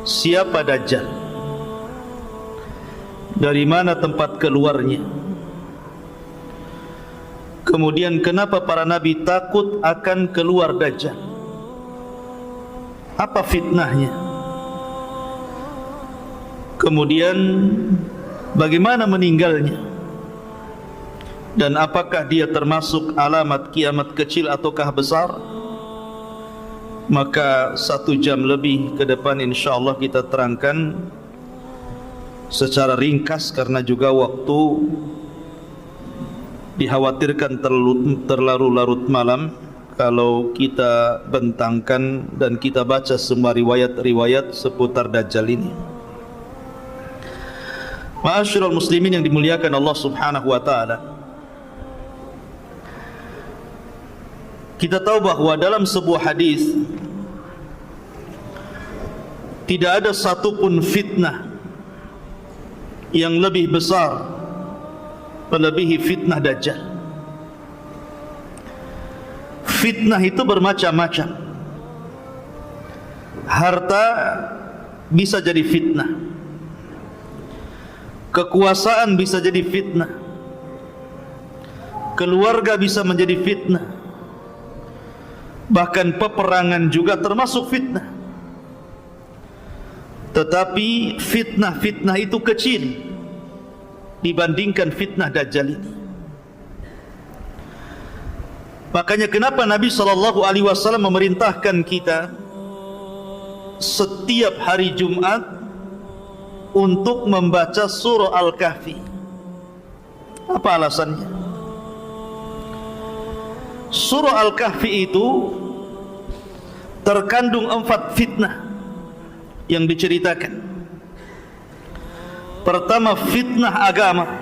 siapa Dajjal, dari mana tempat keluarnya, kemudian kenapa para nabi takut akan keluar Dajjal, apa fitnahnya, kemudian bagaimana meninggalnya, dan apakah dia termasuk alamat kiamat kecil ataukah besar. Maka 1 jam lebih ke depan insyaallah kita terangkan secara ringkas, karena juga waktu dikhawatirkan terlalu larut malam kalau kita bentangkan dan kita baca semua riwayat-riwayat seputar Dajjal ini. Ma'asyiral muslimin yang dimuliakan Allah Subhanahu wa taala, kita tahu bahwa dalam sebuah hadis tidak ada satupun fitnah yang lebih besar melebihi fitnah Dajjal. Fitnah itu bermacam-macam. Harta bisa jadi fitnah, kekuasaan bisa jadi fitnah, keluarga bisa menjadi fitnah, bahkan peperangan juga termasuk fitnah. Tetapi fitnah-fitnah itu kecil dibandingkan fitnah Dajjal ini. Makanya kenapa Nabi SAW memerintahkan kita setiap hari Jumat untuk membaca surah Al-Kahfi. Apa alasannya? Surah Al-Kahfi itu terkandung 4 fitnah yang diceritakan. Pertama, fitnah agama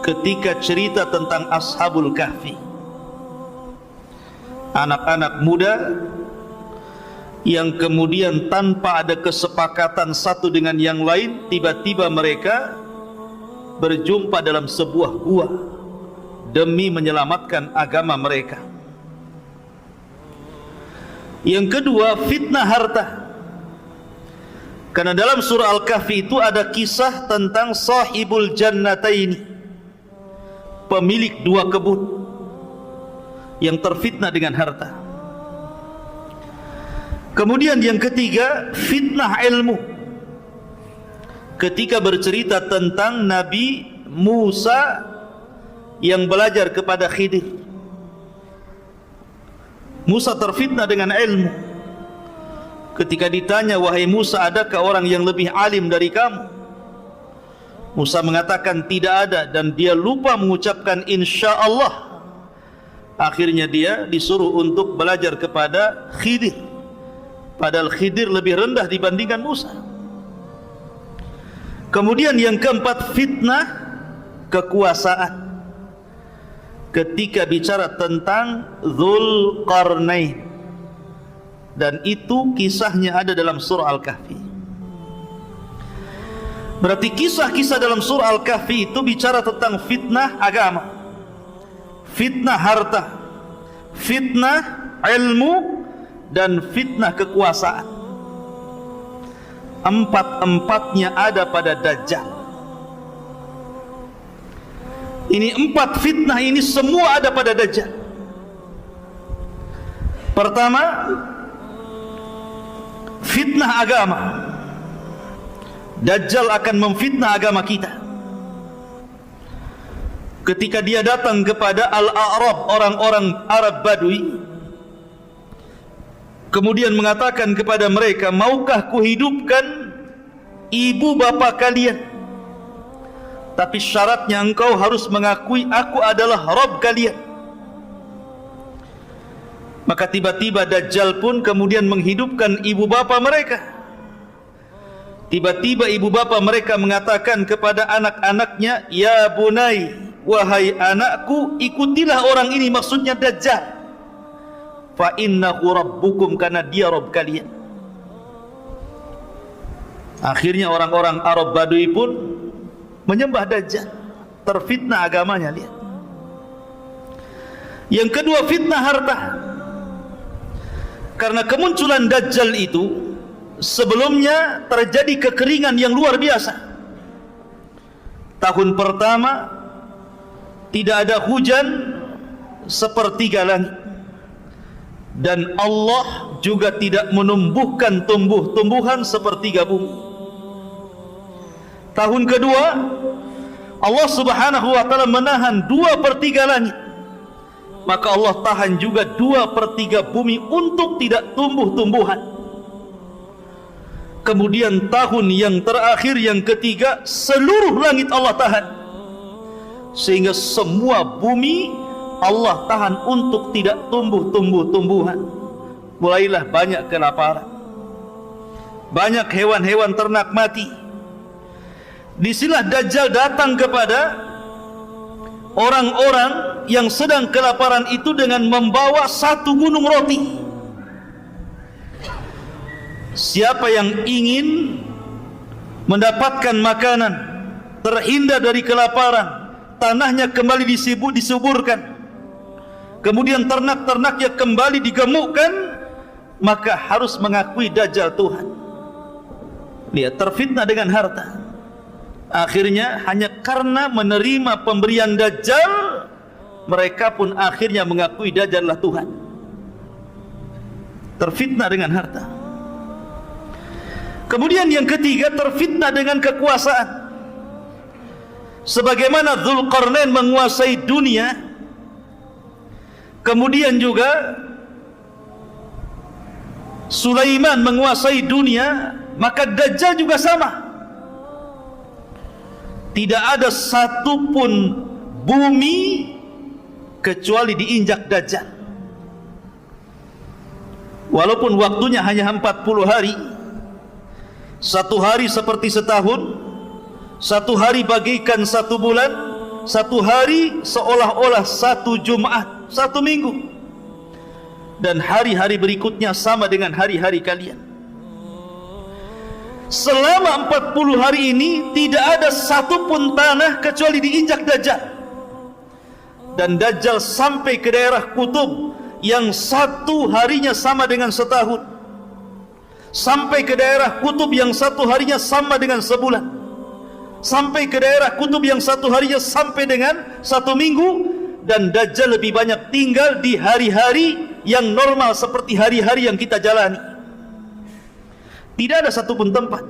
ketika cerita tentang Ashabul Kahfi, anak-anak muda yang kemudian tanpa ada kesepakatan satu dengan yang lain, tiba-tiba mereka berjumpa dalam sebuah gua demi menyelamatkan agama mereka. Yang kedua, fitnah harta, karena dalam surah Al-Kahfi itu ada kisah tentang sahibul jannataini, pemilik 2 kebun yang terfitnah dengan harta. Kemudian yang ketiga, fitnah ilmu, ketika bercerita tentang Nabi Musa yang belajar kepada Khidir. Musa terfitnah dengan ilmu. Ketika ditanya, wahai Musa, adakah orang yang lebih alim dari kamu? Musa mengatakan tidak ada, dan dia lupa mengucapkan insyaallah. Akhirnya dia disuruh untuk belajar kepada Khidir, padahal Khidir lebih rendah dibandingkan Musa. Kemudian yang keempat, fitnah kekuasaan, ketika bicara tentang Dzulqarnain, dan itu kisahnya ada dalam surah Al-Kahfi. Berarti kisah-kisah dalam surah Al-Kahfi itu bicara tentang fitnah agama, fitnah harta, fitnah ilmu, dan fitnah kekuasaan. 4-empatnya ada pada Dajjal. Ini 4 fitnah ini semua ada pada Dajjal. Pertama, fitnah agama. Dajjal akan memfitnah agama kita. Ketika dia datang kepada Al-A'rab, orang-orang Arab Badui, kemudian mengatakan kepada mereka, maukah kuhidupkan ibu bapa kalian, tapi syaratnya engkau harus mengakui aku adalah Rabb kalian. Maka tiba-tiba Dajjal pun kemudian menghidupkan ibu bapa mereka. Tiba-tiba ibu bapa mereka mengatakan kepada anak-anaknya, ya bunai, wahai anakku, ikutilah orang ini, maksudnya Dajjal. Fa innahu rabbukum, karena dia Rabb kalian. Akhirnya orang-orang Arab Badui pun menyembah Dajjal, terfitnah agamanya. Lihat. Yang kedua, fitnah harta. Karena kemunculan Dajjal itu sebelumnya terjadi kekeringan yang luar biasa. Tahun pertama tidak ada hujan sepertiga langit, dan Allah juga tidak menumbuhkan tumbuh-tumbuhan sepertiga bumi. Tahun kedua Allah subhanahu wa ta'ala menahan 2/3 langit, maka Allah tahan juga 2/3 bumi untuk tidak tumbuh-tumbuhan. Kemudian tahun yang terakhir, yang ketiga, seluruh langit Allah tahan, sehingga semua bumi Allah tahan untuk tidak tumbuh-tumbuhan. Mulailah banyak kelaparan, banyak hewan-hewan ternak mati. Disinilah Dajjal datang kepada orang-orang yang sedang kelaparan itu dengan membawa 1 gunung roti. Siapa yang ingin mendapatkan makanan, terhindar dari kelaparan, tanahnya kembali disuburkan, kemudian ternak-ternaknya kembali digemukkan, maka harus mengakui Dajjal Tuhan. Dia terfitnah dengan harta. Akhirnya hanya karena menerima pemberian Dajjal, mereka pun akhirnya mengakui Dajjal lah Tuhan. Terfitnah dengan harta. Kemudian yang ketiga, terfitnah dengan kekuasaan. Sebagaimana Dzulqarnain menguasai dunia, kemudian juga Sulaiman menguasai dunia, maka Dajjal juga sama. Tidak ada satupun bumi kecuali diinjak Dajjal. Walaupun waktunya hanya 40 hari, 1 hari seperti setahun, 1 hari bagikan 1 bulan, 1 hari seolah-olah 1 Jumat, 1 minggu, dan hari-hari berikutnya sama dengan hari-hari kalian. Selama 40 hari ini tidak ada satupun tanah kecuali diinjak Dajjal. Dan Dajjal sampai ke daerah kutub yang 1 harinya sama dengan setahun, sampai ke daerah kutub yang 1 harinya sama dengan sebulan, sampai ke daerah kutub yang 1 harinya sampai dengan 1 minggu. Dan Dajjal lebih banyak tinggal di hari-hari yang normal seperti hari-hari yang kita jalani. Tidak ada satupun tempat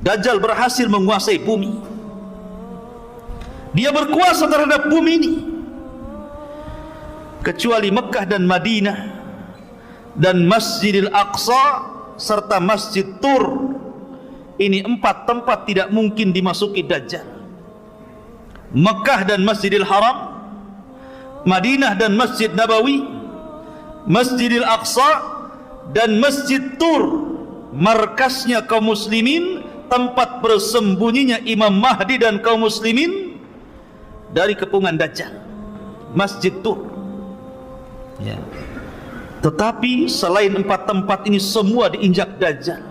Dajjal berhasil menguasai bumi. Dia berkuasa terhadap bumi ini, kecuali Mekah dan Madinah dan Masjidil Aqsa serta Masjid Tur. Ini 4 tempat tidak mungkin dimasuki Dajjal. Mekah dan Masjidil Haram, Madinah dan Masjid Nabawi, Masjidil Aqsa dan Masjid Tur, markasnya kaum muslimin, tempat bersembunyinya Imam Mahdi dan kaum muslimin dari kepungan Dajjal. Masjid Tur. Ya. Tetapi selain 4 tempat ini semua diinjak Dajjal.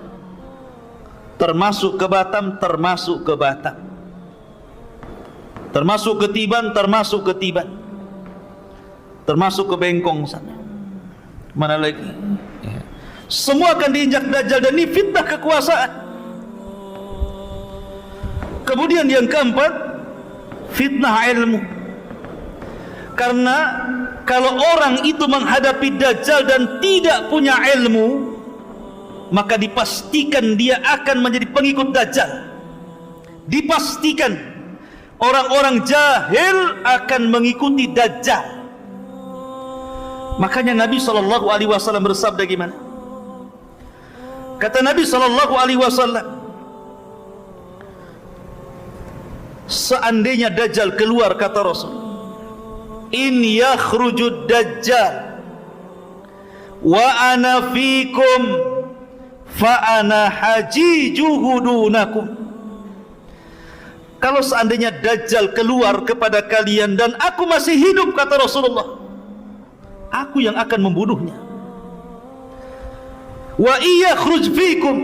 Termasuk ke Batam, termasuk ke Batam. Termasuk ke Tiban, termasuk ke Tiban. Termasuk ke Bengkong sana. Mana lagi? Ya. Semua akan diinjak Dajjal, dan ini fitnah kekuasaan. Kemudian yang keempat, fitnah ilmu. Karena kalau orang itu menghadapi Dajjal dan tidak punya ilmu, maka dipastikan dia akan menjadi pengikut Dajjal. Dipastikan orang-orang jahil akan mengikuti Dajjal. Makanya Nabi SAW bersabda gimana? Kata Nabi SAW, seandainya Dajjal keluar, kata Rasul, in yakhrujud Dajjal wa ana fikum fa ana hajijuhu dunakum. Kalau seandainya Dajjal keluar kepada kalian dan aku masih hidup, kata Rasulullah, aku yang akan membunuhnya. Wa iyakhruj fikum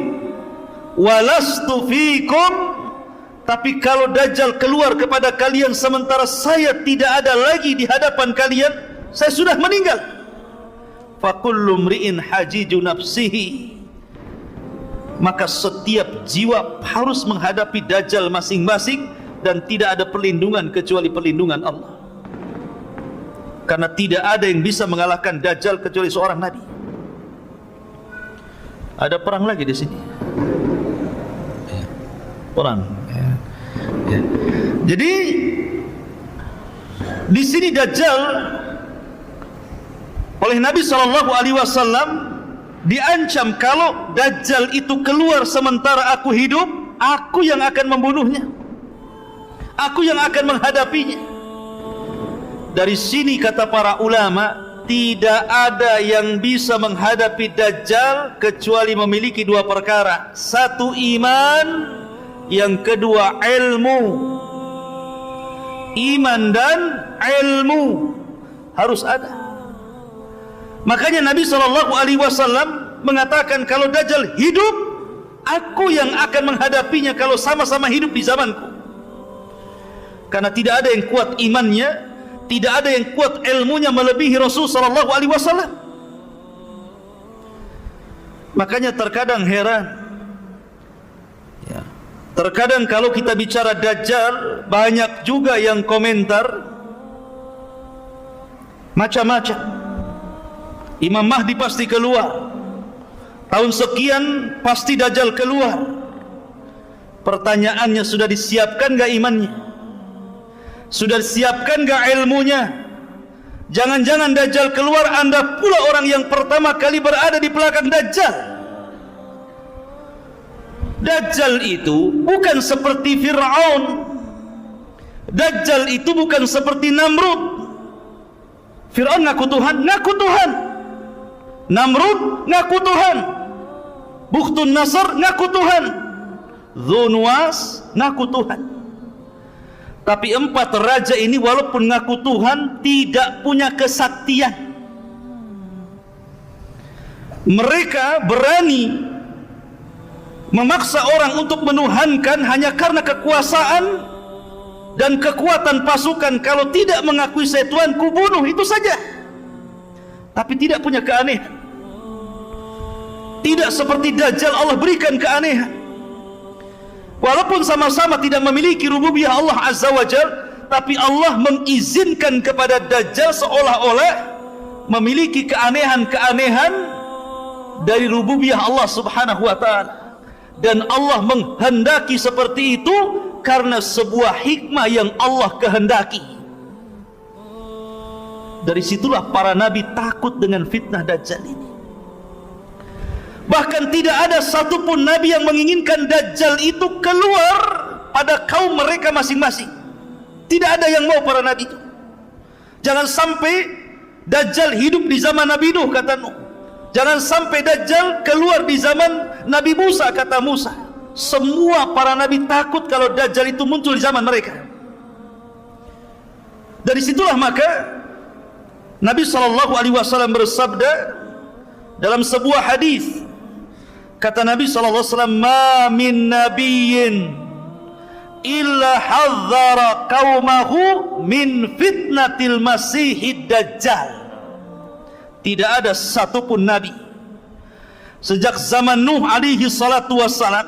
wa lastu fikum, tapi kalau Dajjal keluar kepada kalian sementara saya tidak ada lagi di hadapan kalian, saya sudah meninggal, fa kullu mri'in hajiju nafsihi, maka setiap jiwa harus menghadapi Dajjal masing-masing, dan tidak ada perlindungan kecuali perlindungan Allah. Karena tidak ada yang bisa mengalahkan Dajjal kecuali seorang Nabi. Ada perang lagi di sini. Perang. Jadi di sini Dajjal oleh Nabi SAW diancam, kalau Dajjal itu keluar sementara aku hidup, aku yang akan membunuhnya, aku yang akan menghadapinya. Dari sini kata para ulama, tidak ada yang bisa menghadapi Dajjal kecuali memiliki dua perkara. Satu, iman. Yang kedua, ilmu. Iman dan ilmu harus ada. Makanya Nabi SAW mengatakan, kalau Dajjal hidup, aku yang akan menghadapinya kalau sama-sama hidup di zamanku. Karena tidak ada yang kuat imannya, tidak ada yang kuat ilmunya melebihi Rasul SAW. Makanya terkadang heran, terkadang kalau kita bicara Dajjal, banyak juga yang komentar macam-macam. Imam Mahdi pasti keluar, tahun sekian pasti Dajjal keluar. Pertanyaannya, sudah disiapkan gak imannya? Sudah disiapkan gak ilmunya? Jangan-jangan Dajjal keluar, Anda pula orang yang pertama kali berada di belakang Dajjal. Dajjal itu bukan seperti Fir'aun. Dajjal itu bukan seperti Namrud. Fir'aun ngaku Tuhan, ngaku Tuhan. Namrud ngaku Tuhan. Bukhtun Nasr ngaku Tuhan. Dzunwas ngaku Tuhan. Tapi empat raja ini walaupun ngaku Tuhan, tidak punya kesaktian. Mereka berani memaksa orang untuk menuhankan hanya karena kekuasaan dan kekuatan pasukan. Kalau tidak mengakui saya Tuhan, ku bunuh, itu saja. Tapi tidak punya keanehan. Tidak seperti Dajjal, Allah berikan keanehan. Walaupun sama-sama tidak memiliki rububiyah Allah Azza wa Jal, tapi Allah mengizinkan kepada Dajjal seolah-olah memiliki keanehan-keanehan dari rububiyah Allah Subhanahu wa ta'ala. Dan Allah menghendaki seperti itu karena sebuah hikmah yang Allah kehendaki. Dari situlah para nabi takut dengan fitnah Dajjal ini. Bahkan tidak ada satupun nabi yang menginginkan Dajjal itu keluar pada kaum mereka masing-masing. Tidak ada yang mau para nabi itu. Jangan sampai Dajjal hidup di zaman Nabi Nuh, kata Nuh. Jangan sampai Dajjal keluar di zaman Nabi Musa, kata Musa. Semua para nabi takut kalau Dajjal itu muncul di zaman mereka. Dari situlah maka Nabi SAW bersabda dalam sebuah hadis. Kata Nabi SAW, "Ma min nabiyyin illa hadzara qaumahu min fitnatil masihid dajjal." Tidak ada satupun nabi sejak zaman Nuh alaihi salatu wassalam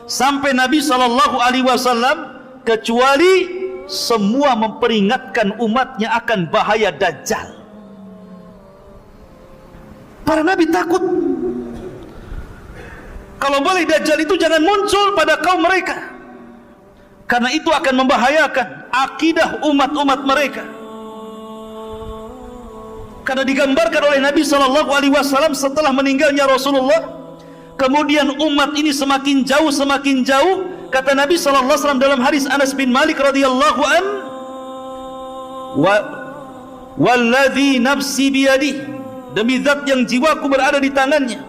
sampai Nabi SAW kecuali semua memperingatkan umatnya akan bahaya Dajjal. Para nabi takut. Kalau boleh Dajjal itu jangan muncul pada kaum mereka, karena itu akan membahayakan akidah umat-umat mereka. Karena digambarkan oleh Nabi SAW setelah meninggalnya Rasulullah, kemudian umat ini semakin jauh. Kata Nabi SAW dalam hadis Anas bin Malik radhiyallahu an, "Walladzi nafsi biyadihi, demi zat yang jiwaku berada di tangannya,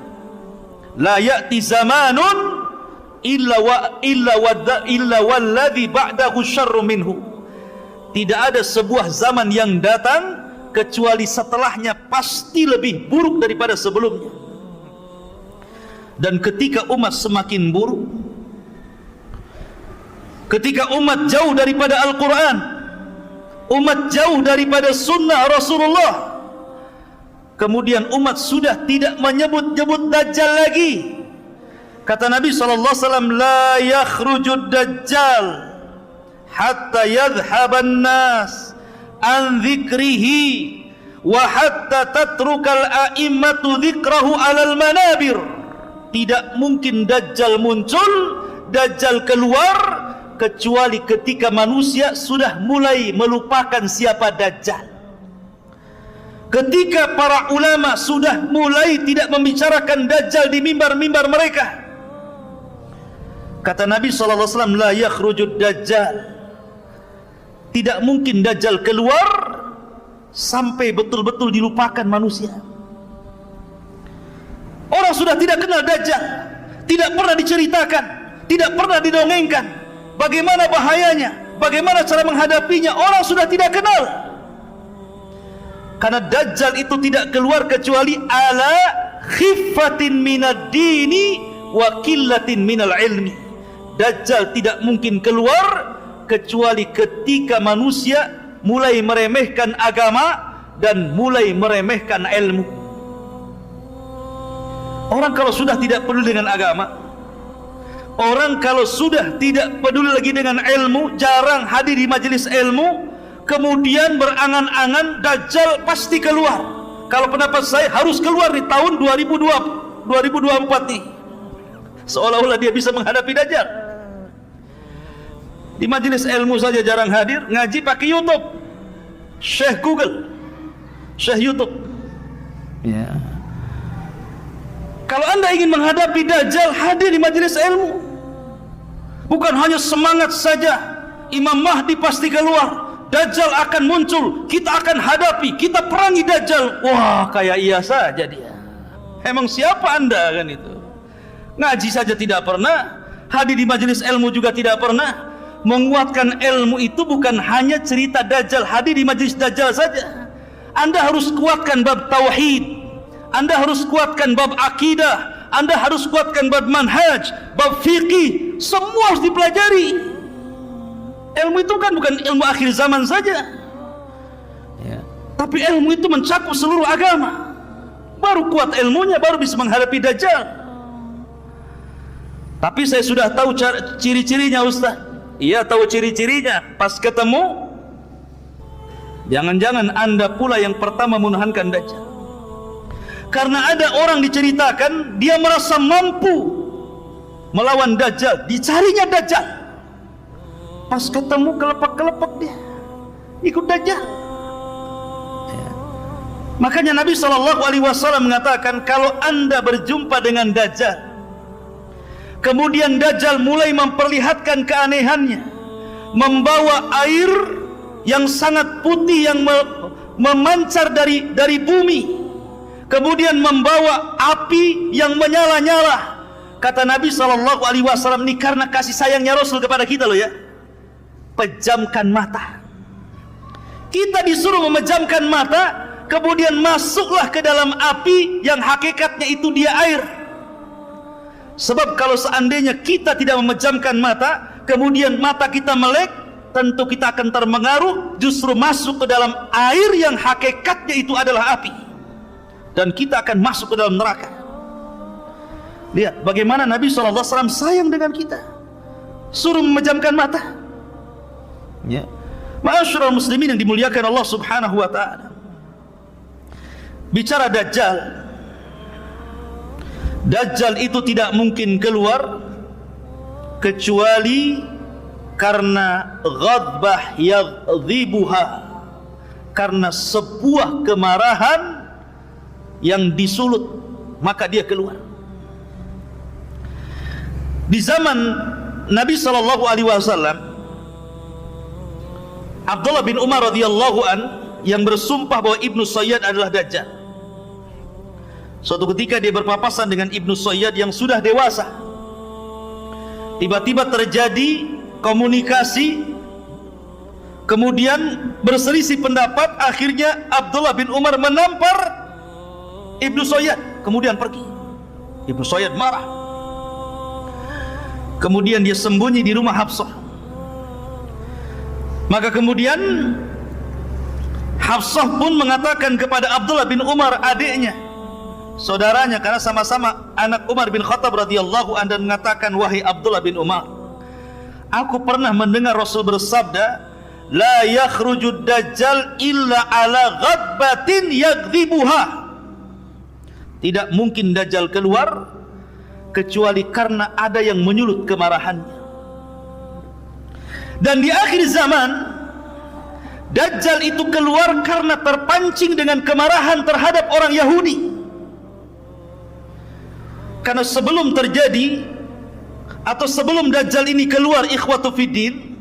la ya'ti zamanun illa walladzi ba'dahu syarrun minhu." Tidak ada sebuah zaman yang datang kecuali setelahnya pasti lebih buruk daripada sebelumnya. Dan ketika umat semakin buruk, ketika umat jauh daripada Al-Quran, umat jauh daripada sunnah Rasulullah, kemudian umat sudah tidak menyebut-nyebut Dajjal lagi, Kata Nabi SAW, la yakhrujud dajjal hatta yadhhaban nas an dzikrihi wa hatta tatrukal a'immatu dzikrahu alal manabir. Tidak mungkin Dajjal muncul, Dajjal keluar, kecuali ketika manusia sudah mulai melupakan siapa Dajjal. Ketika para ulama sudah mulai tidak membicarakan Dajjal di mimbar-mimbar mereka. Kata Nabi SAW, la yakhrujud Dajjal. Tidak mungkin Dajjal keluar sampai betul-betul dilupakan manusia. Orang sudah tidak kenal Dajjal, tidak pernah diceritakan, tidak pernah didongengkan bagaimana bahayanya, bagaimana cara menghadapinya. Orang sudah tidak kenal. Karena Dajjal itu tidak keluar kecuali ala khiffatin minad dini wa qillatin minal ilmi. Dajjal tidak mungkin keluar kecuali ketika manusia mulai meremehkan agama dan mulai meremehkan ilmu. Orang kalau sudah tidak peduli dengan agama, orang kalau sudah tidak peduli lagi dengan ilmu, jarang hadir di majelis ilmu, kemudian berangan-angan Dajjal pasti keluar. Kalau pendapat saya harus keluar di tahun 2024 nih. Seolah-olah dia bisa menghadapi Dajjal. Di majelis ilmu saja jarang hadir, ngaji pakai YouTube, Syekh Google, Syekh YouTube. Ya. Kalau anda ingin menghadapi Dajjal, hadir di majelis ilmu. Bukan hanya semangat saja, Imam Mahdi pasti keluar, Dajjal akan muncul, kita akan hadapi, kita perangi Dajjal. Wah, kayak iya saja dia. Emang siapa anda kan itu? Ngaji saja tidak pernah, hadir di majelis ilmu juga tidak pernah. Menguatkan ilmu itu bukan hanya cerita Dajjal, hadir di majelis Dajjal saja. Anda harus kuatkan bab tauhid, Anda harus kuatkan bab akidah, Anda harus kuatkan bab manhaj, bab fikih, semua harus dipelajari. Ilmu itu kan bukan ilmu akhir zaman saja ya. Tapi ilmu itu mencakup seluruh agama. Baru kuat ilmunya, baru bisa menghadapi Dajjal. Tapi saya sudah tahu ciri-cirinya Ustaz. Iya, tahu ciri-cirinya. Pas ketemu, jangan-jangan anda pula yang pertama menuhankan Dajjal. Karena ada orang diceritakan dia merasa mampu melawan Dajjal, dicarinya Dajjal. Pas ketemu kelepek-kelepek dia ikut Dajjal ya. Makanya Nabi SAW mengatakan, kalau anda berjumpa dengan Dajjal, kemudian Dajjal mulai memperlihatkan keanehannya, membawa air yang sangat putih yang memancar dari bumi, kemudian membawa api yang menyala-nyala. Kata Nabi SAW, ini karena kasih sayangnya Rasul kepada kita loh ya. Pejamkan mata. Kita disuruh memejamkan mata, kemudian masuklah ke dalam api yang hakikatnya itu dia air. Sebab kalau seandainya kita tidak memejamkan mata, kemudian mata kita melek, tentu kita akan terpengaruh, justru masuk ke dalam air yang hakikatnya itu adalah api, dan kita akan masuk ke dalam neraka. Lihat bagaimana Nabi SAW sayang dengan kita, suruh memejamkan mata ya. Ma'asyiral muslimin yang dimuliakan Allah Subhanahu wa ta'ala. Bicara Dajjal, Dajjal itu tidak mungkin keluar kecuali karena ghadbah yadhibuha, karena sebuah kemarahan yang disulut, maka dia keluar. Di zaman Nabi SAW, Abdullah bin Umar radhiyallahu an yang bersumpah bahwa Ibnu Sayyad adalah Dajjal. Suatu ketika dia berpapasan dengan Ibnu Sayyad yang sudah dewasa. Tiba-tiba terjadi komunikasi, kemudian berselisih pendapat. Akhirnya Abdullah bin Umar menampar Ibnu Sayyad, kemudian pergi. Ibnu Sayyad marah. Kemudian dia sembunyi di rumah Hafsah. Maka kemudian Hafsah pun mengatakan kepada Abdullah bin Umar adiknya, saudaranya, karena sama-sama anak Umar bin Khattab radhiyallahu anhu, dan mengatakan, wahai Abdullah bin Umar, aku pernah mendengar Rasul bersabda, la yakhrujud dajjal illa ala ghadbatin yaghdibuha. Tidak mungkin Dajjal keluar kecuali karena ada yang menyulut kemarahannya. Dan di akhir zaman Dajjal itu keluar karena terpancing dengan kemarahan terhadap orang Yahudi. Karena sebelum terjadi atau sebelum Dajjal ini keluar, ikhwatu fiddin,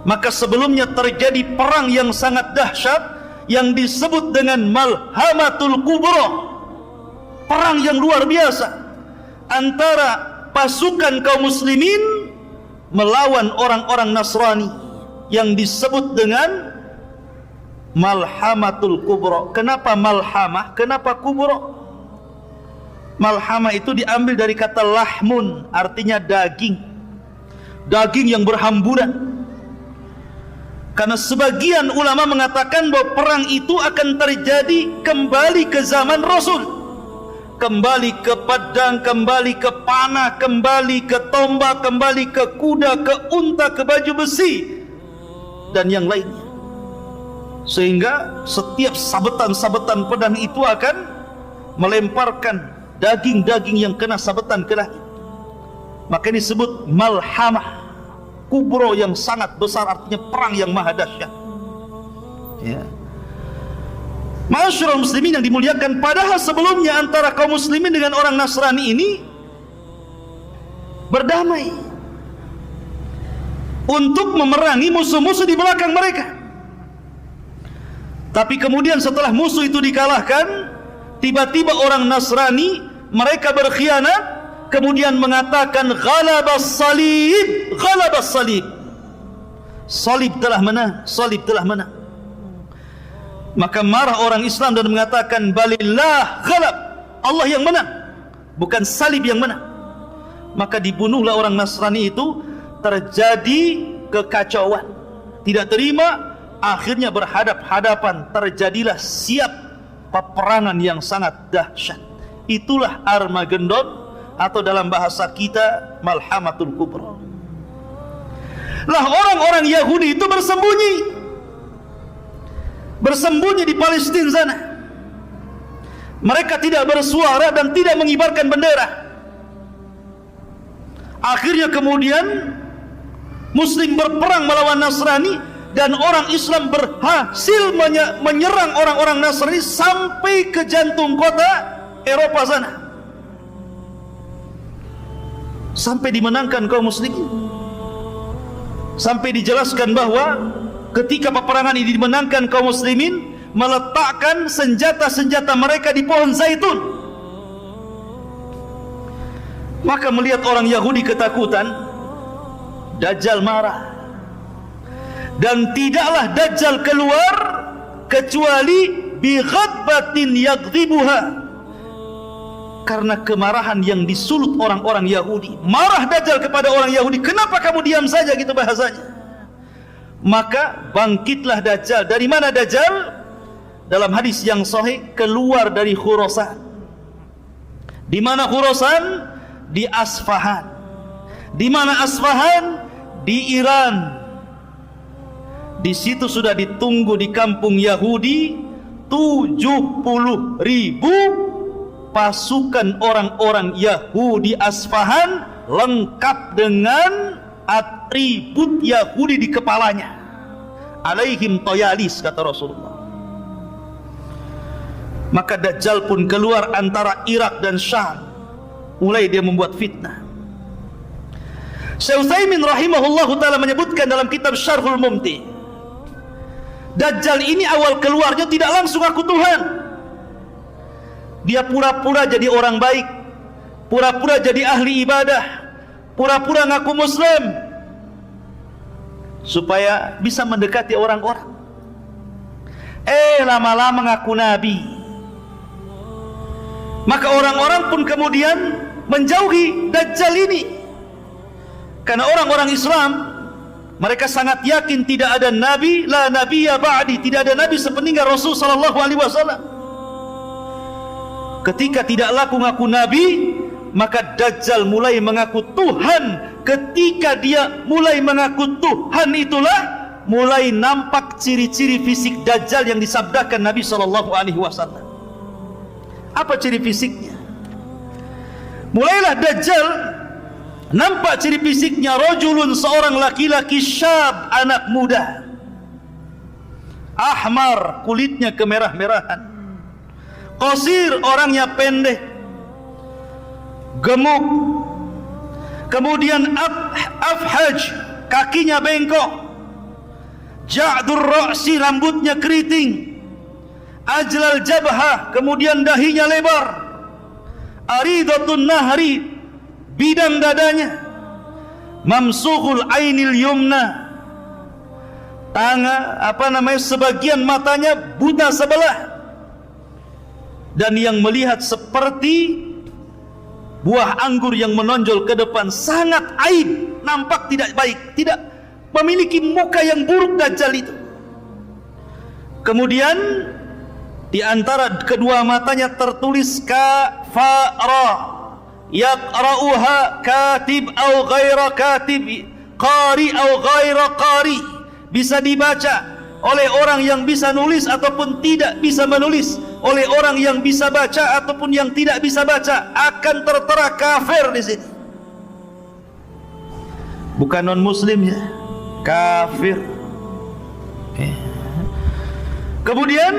maka sebelumnya terjadi perang yang sangat dahsyat yang disebut dengan Malhamatul Kubra. Perang yang luar biasa antara pasukan kaum muslimin melawan orang-orang Nasrani yang disebut dengan Malhamatul Kubra. Kenapa Malhamah? Kenapa Kubra? Malhamah itu diambil dari kata lahmun, artinya daging. Daging yang berhamburan. Karena sebagian ulama mengatakan bahwa perang itu akan terjadi kembali ke zaman Rasul. Kembali ke pedang, kembali ke panah, kembali ke tombak, kembali ke kuda, ke unta, ke baju besi, dan yang lainnya. Sehingga setiap sabetan-sabetan pedang itu akan melemparkan daging-daging yang kena sabetan ke langit. Maka ini disebut Malhamah Kubro, yang sangat besar, artinya perang yang maha dahsyat. Ya. Ma'asyiral muslimin yang dimuliakan, padahal sebelumnya antara kaum muslimin dengan orang Nasrani ini berdamai untuk memerangi musuh-musuh di belakang mereka. Tapi kemudian setelah musuh itu dikalahkan, tiba-tiba orang Nasrani mereka berkhianat, kemudian mengatakan ghalabas salib, ghalabas salib. Salib telah menang, salib telah menang. Maka marah orang Islam dan mengatakan balillah ghalab, Allah yang menang, bukan salib yang menang. Maka dibunuhlah orang Nasrani itu. Terjadi kekacauan, tidak terima, akhirnya berhadap-hadapan, terjadilah siap peperangan yang sangat dahsyat. Itulah Armageddon, atau dalam bahasa kita Malhamatul Kubra. Lah orang-orang Yahudi itu bersembunyi di Palestina sana. Mereka tidak bersuara dan tidak mengibarkan bendera. Akhirnya kemudian Muslim berperang melawan Nasrani, dan orang Islam berhasil menyerang orang-orang Nasrani sampai ke jantung kota Eropa sana, sampai dimenangkan kaum muslimin. Sampai dijelaskan bahwa ketika peperangan ini dimenangkan, kaum muslimin meletakkan senjata-senjata mereka di pohon zaitun. Maka melihat orang Yahudi ketakutan, Dajjal marah. Dan tidaklah Dajjal keluar kecuali bi ghadbatin yaghdibuha, karena kemarahan yang disulut orang-orang Yahudi. Marah Dajjal kepada orang Yahudi, kenapa kamu diam saja, gitu bahasanya. Maka bangkitlah Dajjal. Dari mana Dajjal? Dalam hadis yang sahih, keluar dari Khurasan. Di mana Khurasan? Di Asfahan. Di mana Asfahan? Di Iran. Di situ sudah ditunggu di kampung Yahudi 70.000 pasukan orang-orang Yahudi Asfahan, lengkap dengan atribut Yahudi di kepalanya. Alaihim toyalis, kata Rasulullah. Maka Dajjal pun keluar antara Irak dan Syam. Mulai dia membuat fitnah. Syekh Utsaimin rahimahullahu ta'ala menyebutkan dalam kitab Syarhul Mumti, Dajjal ini awal keluarnya tidak langsung aku Tuhan. Dia pura-pura jadi orang baik, pura-pura jadi ahli ibadah, pura-pura ngaku Muslim, supaya bisa mendekati orang-orang. Lama-lama ngaku Nabi. Maka orang-orang pun kemudian menjauhi Dajjal ini. Karena orang-orang Islam, mereka sangat yakin tidak ada Nabi, la nabiyya ba'di, tidak ada Nabi sepeninggal Rasul sallallahu alaihi wasallam. ketika tidak laku ngaku nabi, maka Dajjal mulai mengaku Tuhan. Ketika dia mulai mengaku Tuhan, itulah mulai nampak ciri-ciri fisik Dajjal yang disabdakan Nabi SAW. Apa ciri fisiknya? Mulailah Dajjal nampak ciri fisiknya, rajulun, seorang laki-laki, syab, anak muda, ahmar, kulitnya kemerah-merahan, qasir, orangnya pendek, gemuk, kemudian afhaj, kakinya bengkok, ja'dur ra'si, rambutnya keriting, ajlal jabhah, kemudian dahinya lebar, aridatun nahri, bidang dadanya, mamsuhul ainil yumna, sebagian matanya buta sebelah, dan yang melihat seperti buah anggur yang menonjol ke depan, sangat aib, nampak tidak baik, tidak memiliki muka yang buruk Dajjal itu. Kemudian di antara kedua matanya tertulis kafara, yaqra'uha katib au ghaira katib, qari au ghaira qari, bisa dibaca oleh orang yang bisa nulis ataupun tidak bisa menulis, oleh orang yang bisa baca ataupun yang tidak bisa baca, akan tertera kafir di sini. Bukan non muslim ya, kafir. Kemudian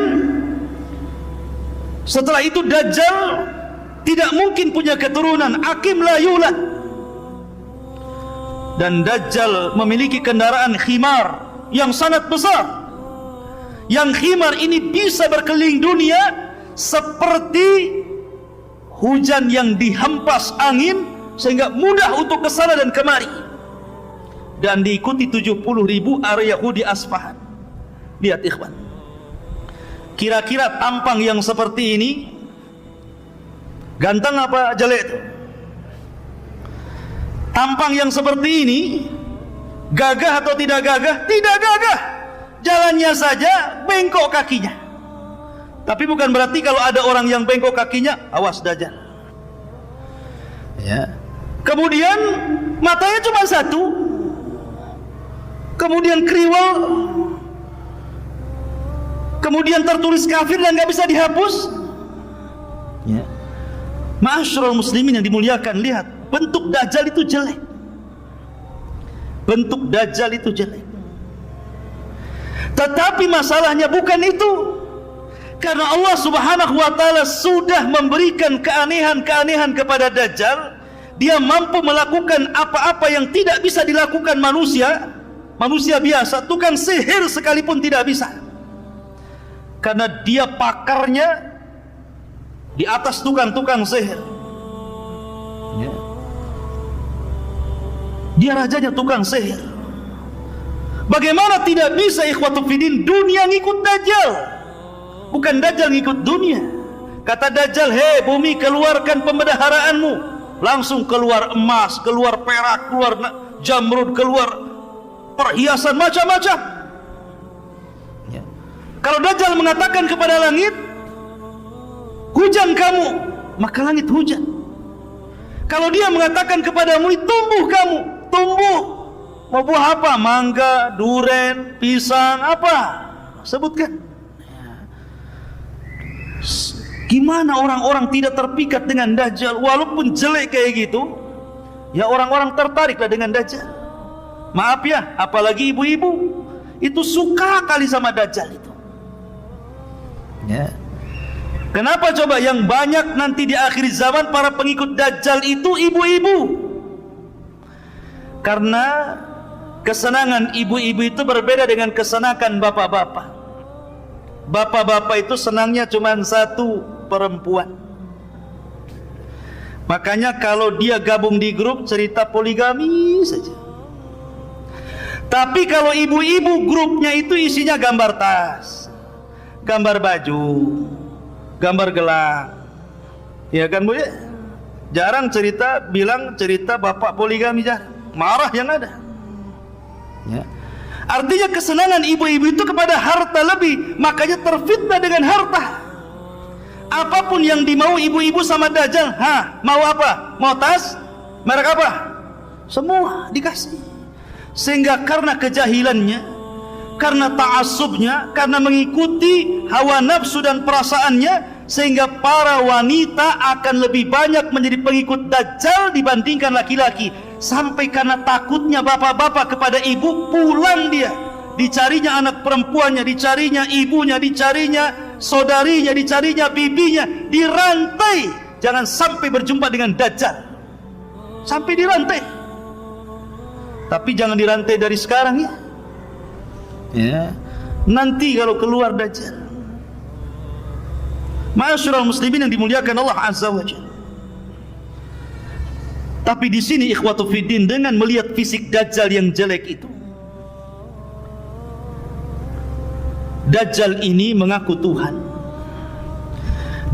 setelah itu Dajjal tidak mungkin punya keturunan, akim la yulad. Dan Dajjal memiliki kendaraan khimar yang sangat besar. Yang khimar ini bisa berkeliling dunia seperti hujan yang dihempas angin, sehingga mudah untuk kesana dan kemari. Dan diikuti 70.000 area Yahudi Asfahan. Lihat ikhwan, kira-kira tampang yang seperti ini ganteng apa jelek itu? Tampang yang seperti ini gagah atau tidak gagah? Tidak gagah. Jalannya saja bengkok kakinya. Tapi bukan berarti kalau ada orang yang bengkok kakinya, awas Dajjal. Ya. Kemudian matanya cuma satu. Kemudian kriwel. Kemudian tertulis kafir dan nggak bisa dihapus. Ya. Ma'asyiral muslimin yang dimuliakan, lihat, bentuk Dajjal itu jelek. Bentuk Dajjal itu jelek. Tetapi masalahnya bukan itu. Karena Allah Subhanahu wa taala sudah memberikan keanehan-keanehan kepada Dajjal. Dia mampu melakukan apa-apa yang tidak bisa dilakukan manusia. Manusia biasa, tukang sihir sekalipun tidak bisa. Karena dia pakarnya di atas tukang-tukang sihir. Ya. Dia rajanya tukang sihir. Bagaimana tidak bisa ikhwatu fiddin dunia ngikut Dajjal? Bukan Dajjal ngikut dunia. Kata Dajjal, hei bumi, keluarkan pembendaharaanmu. Langsung keluar emas, keluar perak, keluar jamrud, keluar perhiasan macam-macam. Ya. Kalau Dajjal mengatakan kepada langit, hujan kamu, maka langit hujan. Kalau dia mengatakan kepadamu, tumbuh kamu, tumbuh. Mau buah apa? Mangga, duren, pisang, apa? Sebutkan. Gimana orang-orang tidak terpikat dengan Dajjal? Walaupun jelek kayak gitu, ya orang-orang tertariklah dengan Dajjal. Maaf ya, apalagi ibu-ibu, itu suka kali sama Dajjal itu. Ya. Kenapa coba yang banyak nanti di akhir zaman para pengikut Dajjal itu ibu-ibu? Karena kesenangan ibu-ibu itu berbeda dengan kesenangan bapak-bapak. Bapak-bapak itu senangnya cuma satu, perempuan. Makanya kalau dia gabung di grup cerita poligami saja. Tapi kalau ibu-ibu grupnya itu isinya gambar tas, gambar baju, gambar gelang, ya kan Bu ya? Jarang bilang cerita bapak poligami, jarang. Marah yang ada. Ya. Artinya kesenangan ibu-ibu itu kepada harta lebih, makanya terfitnah dengan harta. Apapun yang dimau ibu-ibu sama Dajjal, mau apa? Mau tas? Merek apa? Semua dikasih. Sehingga karena kejahilannya, karena ta'assubnya, karena mengikuti hawa nafsu dan perasaannya, sehingga para wanita akan lebih banyak menjadi pengikut Dajjal dibandingkan laki-laki. Sampai karena takutnya bapak-bapak kepada ibu, pulang dia, dicarinya anak perempuannya, dicarinya ibunya, dicarinya saudarinya, dicarinya bibinya, dirantai, jangan sampai berjumpa dengan Dajjal, sampai dirantai. Tapi jangan dirantai dari sekarang ya, nanti kalau keluar Dajjal. Ma'asyiral muslimin yang dimuliakan Allah Azza wa Jalla. Tapi di sini ikhwatu fiddin, dengan melihat fisik Dajjal yang jelek itu, Dajjal ini mengaku Tuhan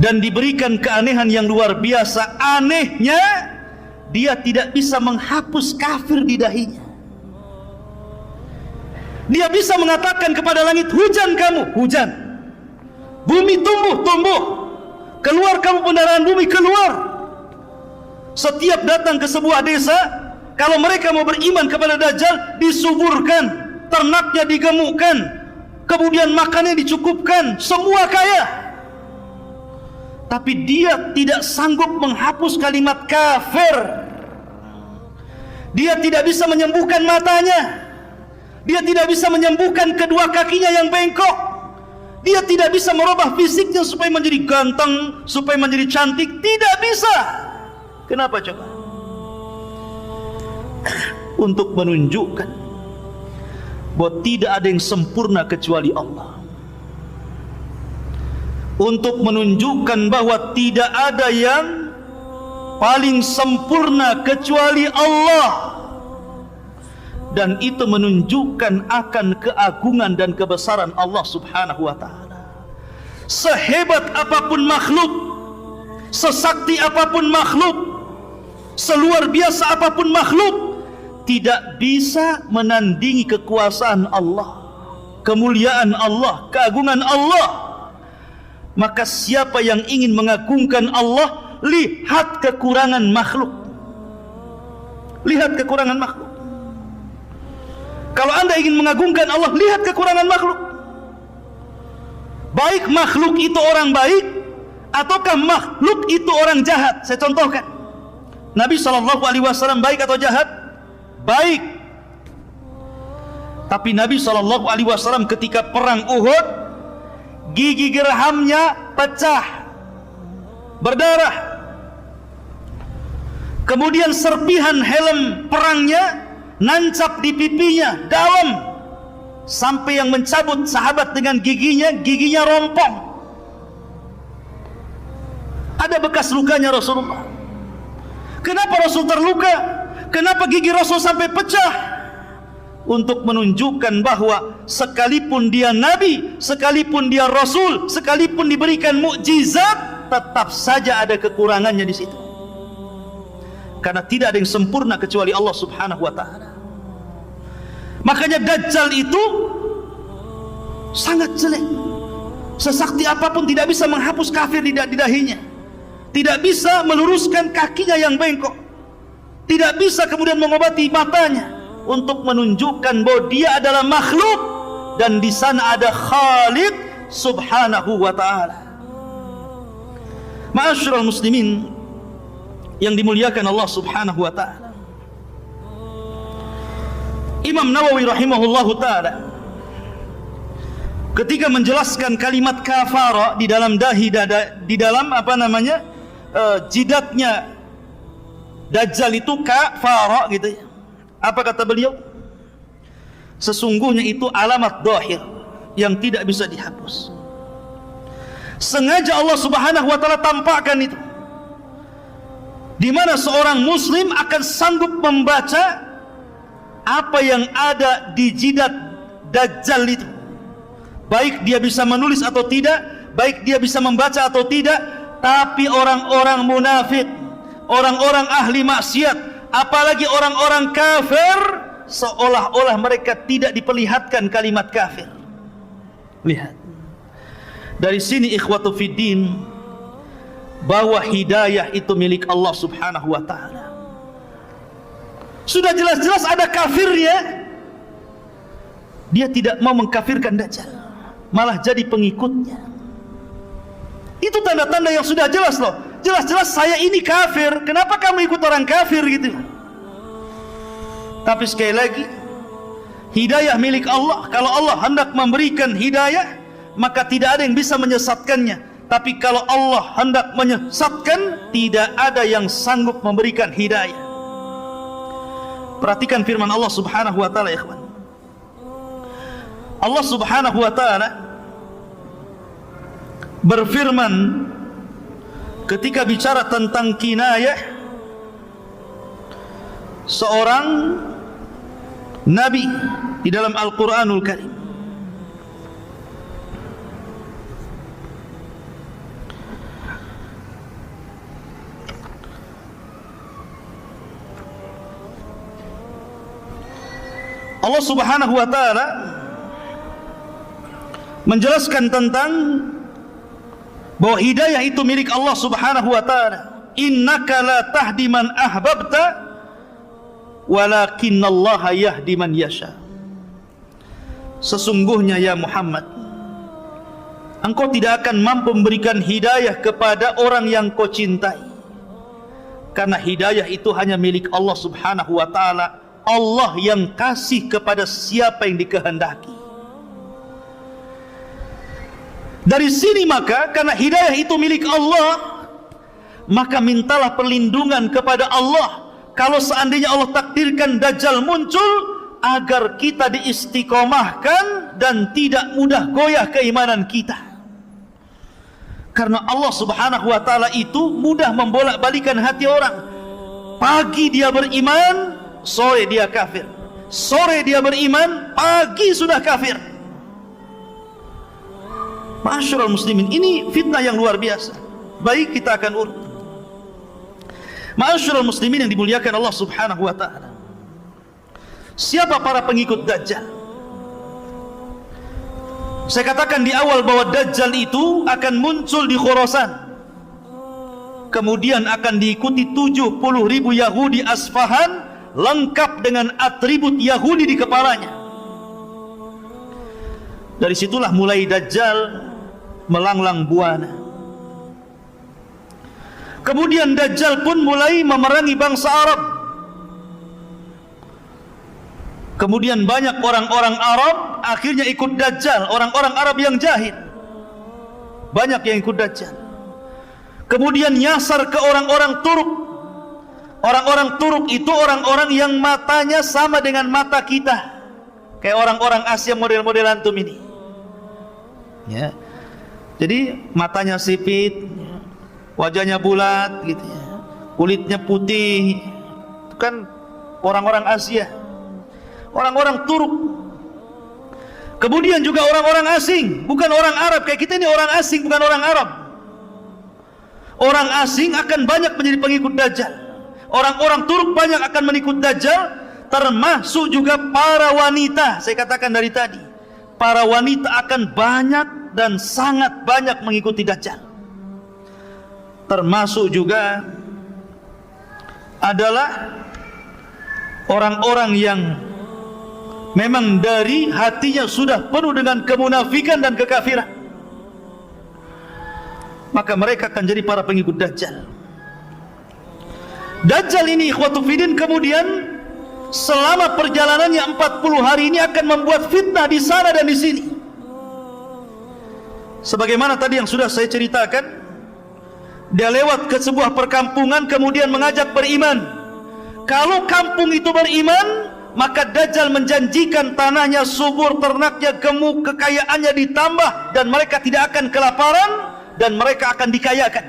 dan diberikan keanehan yang luar biasa. Anehnya, dia tidak bisa menghapus kafir di dahinya. Dia bisa mengatakan kepada langit, hujan kamu, hujan. Bumi tumbuh, tumbuh. Keluar kamu pendaraan bumi, keluar. Setiap datang ke sebuah desa, kalau mereka mau beriman kepada Dajjal, disuburkan, ternaknya digemukkan, kemudian makannya dicukupkan, semua kaya. Tapi dia tidak sanggup menghapus kalimat kafir. Dia tidak bisa menyembuhkan matanya. Dia tidak bisa menyembuhkan kedua kakinya yang bengkok. Dia tidak bisa merubah fisiknya supaya menjadi ganteng, supaya menjadi cantik. Tidak bisa. Kenapa coba? Untuk menunjukkan bahwa tidak ada yang sempurna kecuali Allah. Untuk menunjukkan bahwa tidak ada yang paling sempurna kecuali Allah. Dan itu menunjukkan akan keagungan dan kebesaran Allah Subhanahu wa ta'ala. Sehebat apapun makhluk, sesakti apapun makhluk, seluar biasa apapun makhluk, tidak bisa menandingi kekuasaan Allah, kemuliaan Allah, keagungan Allah. Maka siapa yang ingin mengagungkan Allah, lihat kekurangan makhluk. Lihat kekurangan makhluk. Kalau anda ingin mengagungkan Allah, lihat kekurangan makhluk. Baik makhluk itu orang baik, ataukah makhluk itu orang jahat. Saya contohkan, Nabi SAW baik atau jahat? Baik. Tapi Nabi SAW ketika perang Uhud, gigi gerhamnya pecah, berdarah. Kemudian serpihan helm perangnya nancap di pipinya dalam, sampai yang mencabut sahabat dengan giginya rompong. Ada bekas lukanya Rasulullah. Kenapa Rasul terluka? Kenapa gigi Rasul sampai pecah? Untuk menunjukkan bahwa sekalipun dia Nabi, sekalipun dia Rasul, sekalipun diberikan mukjizat, tetap saja ada kekurangannya di situ. Karena tidak ada yang sempurna kecuali Allah Subhanahu wa ta'ala. Makanya Dajjal itu sangat jelek. Sesakti apapun tidak bisa menghapus kafir di dahinya. Tidak bisa meluruskan kakinya yang bengkok. Tidak bisa kemudian mengobati matanya, untuk menunjukkan bahwa dia adalah makhluk dan di sana ada Khaliq Subhanahu wa ta'ala. Ma'asyiral muslimin yang dimuliakan Allah Subhanahu wa ta'ala, Imam Nawawi rahimahullahu ta'ala ketika menjelaskan kalimat kafara di dalam dahi di dalam jidatnya Dajjal itu kafara gitu ya. Apa kata beliau? Sesungguhnya itu alamat zahir yang tidak bisa dihapus. Sengaja Allah Subhanahu wa ta'ala tampakkan itu, di mana seorang muslim akan sanggup membaca apa yang ada di jidat Dajjal itu. Baik dia bisa menulis atau tidak, baik dia bisa membaca atau tidak. Tapi orang-orang munafik, orang-orang ahli maksiat, apalagi orang-orang kafir, seolah-olah mereka tidak diperlihatkan kalimat kafir. Lihat. Dari sini ikhwatu fiddin, bahwa hidayah itu milik Allah subhanahu wa ta'ala. Sudah jelas-jelas ada kafirnya, dia tidak mau mengkafirkan Dajjal, malah jadi pengikutnya. Itu tanda-tanda yang sudah jelas loh. Jelas-jelas saya ini kafir, kenapa kamu ikut orang kafir gitu. Tapi sekali lagi, hidayah milik Allah. Kalau Allah hendak memberikan hidayah, maka tidak ada yang bisa menyesatkannya. Tapi kalau Allah hendak menyesatkan, tidak ada yang sanggup memberikan hidayah. Perhatikan firman Allah subhanahu wa ta'ala, ya ikhwan. Allah subhanahu wa ta'ala berfirman ketika bicara tentang kinayah seorang nabi di dalam Al-Quranul Karim. Allah subhanahu wa ta'ala menjelaskan tentang bahwa hidayah itu milik Allah subhanahu wa ta'ala. Innaka la tahdi man ahbabta walakinallaha yahdi man yasha. Sesungguhnya ya Muhammad, engkau tidak akan mampu memberikan hidayah kepada orang yang kau cintai, karena hidayah itu hanya milik Allah subhanahu wa ta'ala. Allah yang kasih kepada siapa yang dikehendaki. Dari sini maka, karena hidayah itu milik Allah, maka mintalah perlindungan kepada Allah. Kalau seandainya Allah takdirkan Dajjal muncul, agar kita diistiqomahkan dan tidak mudah goyah keimanan kita. Karena Allah subhanahu wa ta'ala itu mudah membolak-balikan hati orang. Pagi dia beriman, sore dia kafir. Sore dia beriman, pagi sudah kafir. Ma'asyiral muslimin, ini fitnah yang luar biasa. Baik, kita akan urut. Ma'asyiral muslimin yang dimuliakan Allah subhanahu wa ta'ala, siapa para pengikut Dajjal? Saya katakan di awal bahwa Dajjal itu akan muncul di Khurasan, kemudian akan diikuti 70.000 Yahudi Asfahan, lengkap dengan atribut Yahudi di kepalanya. Dari situlah mulai Dajjal melanglang buana. Kemudian Dajjal pun mulai memerangi bangsa Arab. Kemudian banyak orang-orang Arab akhirnya ikut Dajjal, orang-orang Arab yang jahil. Banyak yang ikut Dajjal. Kemudian nyasar ke orang-orang Turk. Orang-orang Turk itu orang-orang yang matanya sama dengan mata kita, kayak orang-orang Asia model-model antum ini, ya. Jadi matanya sipit, wajahnya bulat gitu ya, kulitnya putih. Itu kan orang-orang Asia, orang-orang Turk. Kemudian juga orang-orang asing, bukan orang Arab kayak kita ini, orang asing bukan orang Arab. Orang asing akan banyak menjadi pengikut Dajjal. Orang-orang Turk banyak akan mengikut Dajjal, termasuk juga para wanita. Saya katakan dari tadi, para wanita akan banyak dan sangat banyak mengikuti Dajjal. Termasuk juga adalah orang-orang yang memang dari hatinya sudah penuh dengan kemunafikan dan kekafiran, maka mereka akan jadi para pengikut Dajjal. Dajjal ini ikhwatu fiddin kemudian selama perjalanannya 40 hari ini akan membuat fitnah di sana dan di sini. Sebagaimana tadi yang sudah saya ceritakan, dia lewat ke sebuah perkampungan kemudian mengajak beriman. Kalau kampung itu beriman, maka Dajjal menjanjikan tanahnya subur, ternaknya gemuk, kekayaannya ditambah, dan mereka tidak akan kelaparan dan mereka akan dikayakan.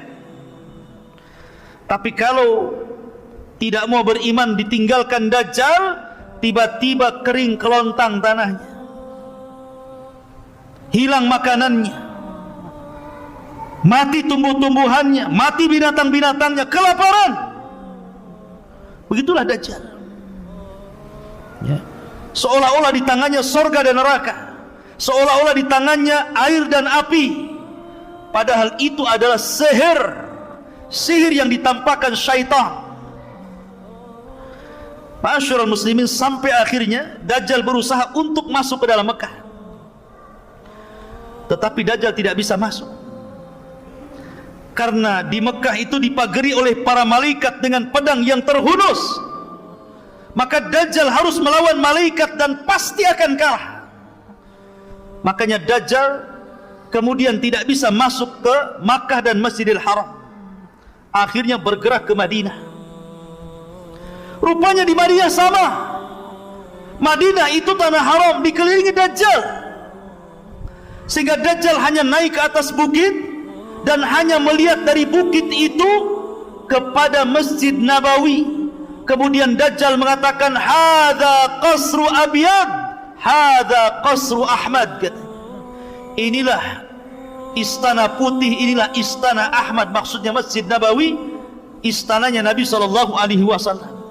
Tapi kalau tidak mau beriman, ditinggalkan Dajjal, tiba-tiba kering kelontang tanahnya, hilang makanannya, mati tumbuh-tumbuhannya, mati binatang-binatangnya, kelaparan. Begitulah Dajjal, ya. Seolah-olah di tangannya sorga dan neraka, seolah-olah di tangannya air dan api, padahal itu adalah sihir, sihir yang ditampakkan syaitan. Ma'asyiral muslimin, sampai akhirnya Dajjal berusaha untuk masuk ke dalam Mekah, tetapi Dajjal tidak bisa masuk karena di Mekah itu dipagari oleh para malaikat dengan pedang yang terhunus. Maka Dajjal harus melawan malaikat dan pasti akan kalah. Makanya Dajjal kemudian tidak bisa masuk ke Makkah dan Masjidil Haram, akhirnya bergerak ke Madinah. Rupanya di Madinah sama. Madinah itu tanah haram, dikelilingi Dajjal, sehingga Dajjal hanya naik ke atas bukit dan hanya melihat dari bukit itu kepada Masjid Nabawi. Kemudian Dajjal mengatakan, hadza qasru abyad, hadza qasru Ahmad. Inilah istana putih, inilah istana Ahmad. Maksudnya Masjid Nabawi, istananya Nabi SAW.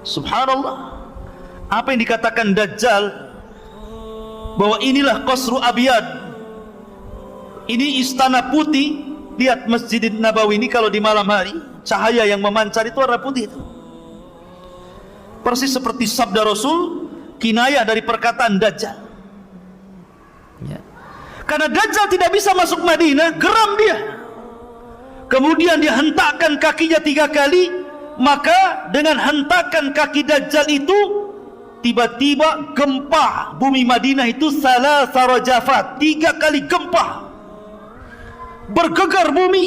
Subhanallah, apa yang dikatakan Dajjal bahwa inilah qasru abyad, ini istana putih. Lihat Masjid Nabawi ini kalau di malam hari, cahaya yang memancar itu warna putih itu. Persis seperti sabda Rasul, kinayah dari perkataan Dajjal. Ya. Karena Dajjal tidak bisa masuk Madinah, geram dia. Kemudian dia hentakkan kakinya 3 kali. Maka dengan hentakan kaki Dajjal itu, tiba-tiba gempa bumi Madinah itu salasa rajafat, 3 kali gempa, bergegar bumi.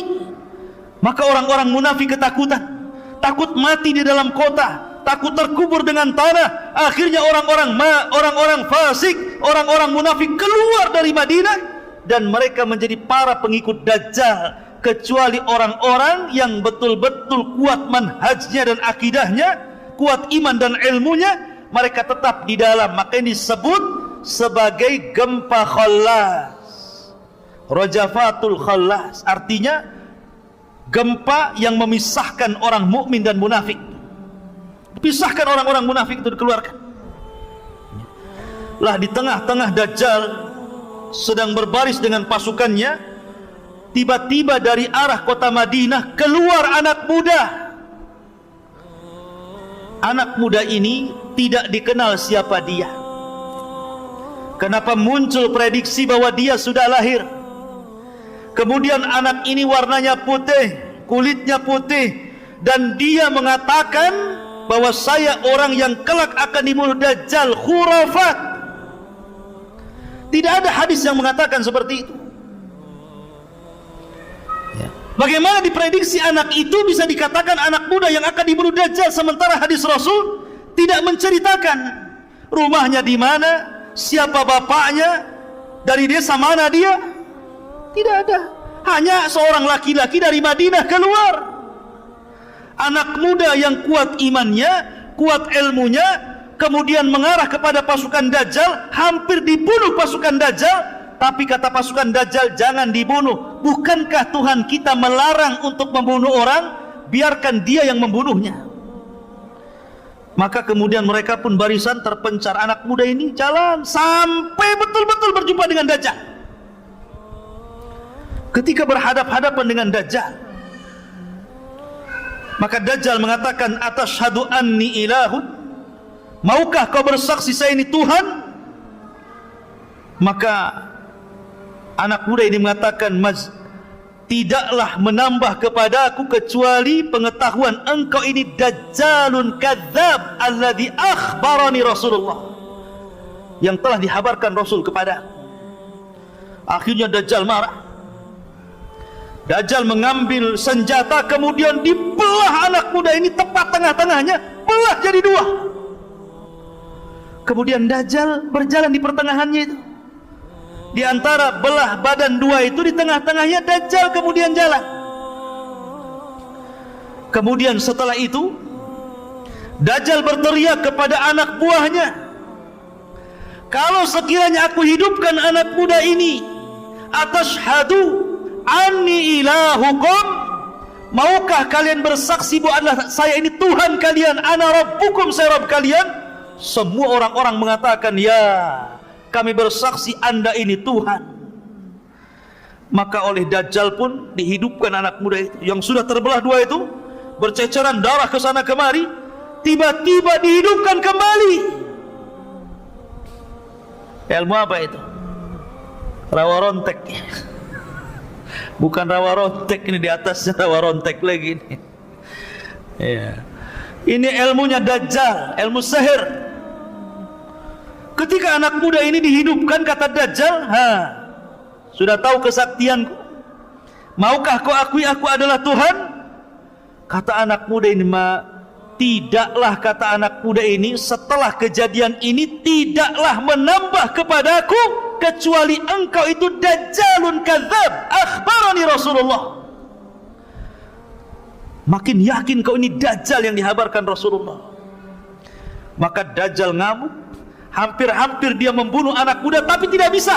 Maka orang-orang munafik ketakutan, takut mati di dalam kota, takut terkubur dengan tanah. Akhirnya orang-orang fasik, orang-orang munafik keluar dari Madinah, dan mereka menjadi para pengikut Dajjal. Kecuali orang-orang yang betul-betul kuat manhajnya dan akidahnya, kuat iman dan ilmunya, mereka tetap di dalam. Maka ini disebut sebagai gempa khallas, rajafatul khallas, artinya gempa yang memisahkan orang mukmin dan munafik. Pisahkan orang-orang munafik itu, dikeluarkan. Lah di tengah-tengah Dajjal sedang berbaris dengan pasukannya, tiba-tiba dari arah kota Madinah keluar anak muda. Anak muda ini tidak dikenal siapa dia. Kenapa muncul prediksi bahwa dia sudah lahir? Kemudian anak ini warnanya putih, kulitnya putih, dan dia mengatakan bahwa saya orang yang kelak akan dibunuh Dajjal. Khurafat. Tidak ada hadis yang mengatakan seperti itu. Bagaimana diprediksi anak itu bisa dikatakan anak muda yang akan dibunuh Dajjal, sementara hadis Rasul tidak menceritakan rumahnya di mana, siapa bapaknya, dari desa mana dia. Tidak ada. Hanya seorang laki-laki dari Madinah keluar. Anak muda yang kuat imannya, kuat ilmunya, kemudian mengarah kepada pasukan Dajjal, hampir dibunuh pasukan Dajjal. Tapi kata pasukan Dajjal, jangan dibunuh. Bukankah Tuhan kita melarang untuk membunuh orang? Biarkan dia yang membunuhnya. Maka kemudian mereka pun barisan terpencar. Anak muda ini jalan sampai betul-betul berjumpa dengan Dajjal. Ketika berhadap-hadapan dengan Dajjal, maka Dajjal mengatakan, atashhadu anni ilahun, maukah kau bersaksi saya ini Tuhan? Maka anak muda ini mengatakan, tidaklah menambah kepadaku kecuali pengetahuan engkau ini Dajjalun kadzab alladhi akhbarani Rasulullah, yang telah dihabarkan Rasul kepada. Akhirnya Dajjal marah. Dajjal mengambil senjata, kemudian dibelah anak muda ini tepat tengah-tengahnya, belah jadi 2. Kemudian Dajjal berjalan di pertengahannya itu. Di antara belah badan 2 itu, di tengah-tengahnya Dajjal kemudian jalan. Kemudian setelah itu Dajjal berteriak kepada anak buahnya, kalau sekiranya aku hidupkan anak muda ini, atashhadu anni ilahukum, maukah kalian bersaksi bahwa adalah saya ini Tuhan kalian, ana rabbukum, saya Rabb kalian? Semua orang-orang mengatakan, ya, kami bersaksi Anda ini Tuhan. Maka oleh Dajjal pun dihidupkan anak muda itu yang sudah terbelah dua itu, berceceran darah ke sana kemari, tiba-tiba dihidupkan kembali. Ilmu apa itu? Rawa rontek. Bukan rawa rontek, ini di atasnya rawa rontek lagi ini. Ya. Ini ilmunya Dajjal, ilmu sihir. Ketika anak muda ini dihidupkan, kata Dajjal, sudah tahu kesaktianku, maukah kau akui aku adalah Tuhan? Kata anak muda ini, tidaklah, kata anak muda ini, setelah kejadian ini tidaklah menambah kepadaku kecuali engkau itu Dajjalun kadzab, akhbarani Rasulullah. Makin yakin kau ini Dajjal yang dihabarkan Rasulullah. Maka Dajjal ngamuk, hampir-hampir dia membunuh anak muda, tapi tidak bisa.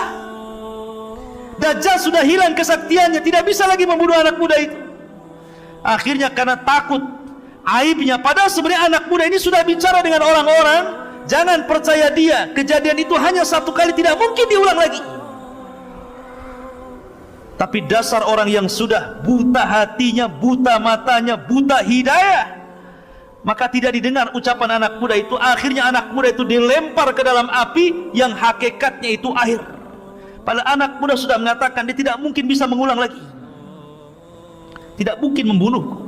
Dajjal sudah hilang kesaktiannya, tidak bisa lagi membunuh anak muda itu. Akhirnya karena takut aibnya, padahal sebenarnya anak muda ini sudah bicara dengan orang-orang, jangan percaya dia, kejadian itu hanya satu kali, tidak mungkin diulang lagi. Tapi dasar orang yang sudah buta hatinya, buta matanya, buta hidayah, maka tidak didengar ucapan anak muda itu. Akhirnya anak muda itu dilempar ke dalam api yang hakikatnya itu air. Padahal anak muda sudah mengatakan dia tidak mungkin bisa mengulang lagi, tidak mungkin membunuhku.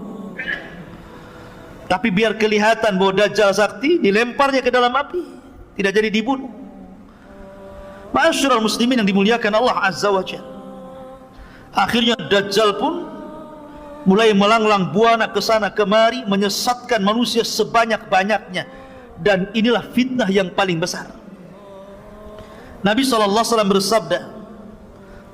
Tapi biar kelihatan bahwa Dajjal sakti, dilemparnya ke dalam api, tidak jadi dibunuh. Ma'asyiral muslimin yang dimuliakan Allah Azza wa Jalla. Akhirnya Dajjal pun mulai melanglang buana ke sana kemari, menyesatkan manusia sebanyak-banyaknya. Dan inilah fitnah yang paling besar. Nabi SAW bersabda,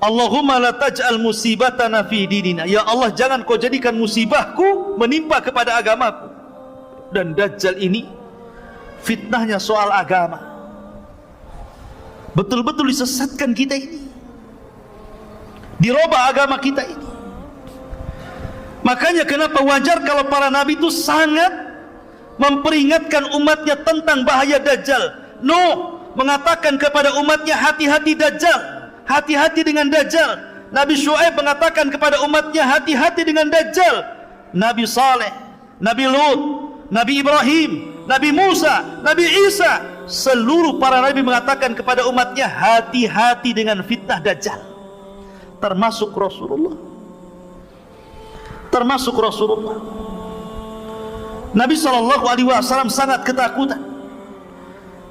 Allahumma la taj'al musibatana fi dinina. Ya Allah, jangan kau jadikan musibahku menimpa kepada agamaku. Dan Dajjal ini fitnahnya soal agama, betul-betul disesatkan kita ini, dirubah agama kita ini. Makanya kenapa wajar kalau para nabi itu sangat memperingatkan umatnya tentang bahaya Dajjal. Nuh mengatakan kepada umatnya, hati-hati Dajjal, hati-hati dengan Dajjal. Nabi Syuaib mengatakan kepada umatnya, hati-hati dengan Dajjal. Nabi Saleh, Nabi Lut, Nabi Ibrahim, Nabi Musa, Nabi Isa, seluruh para nabi mengatakan kepada umatnya, hati-hati dengan fitnah Dajjal. Termasuk Rasulullah, termasuk Rasulullah. Nabi SAW sangat ketakutan,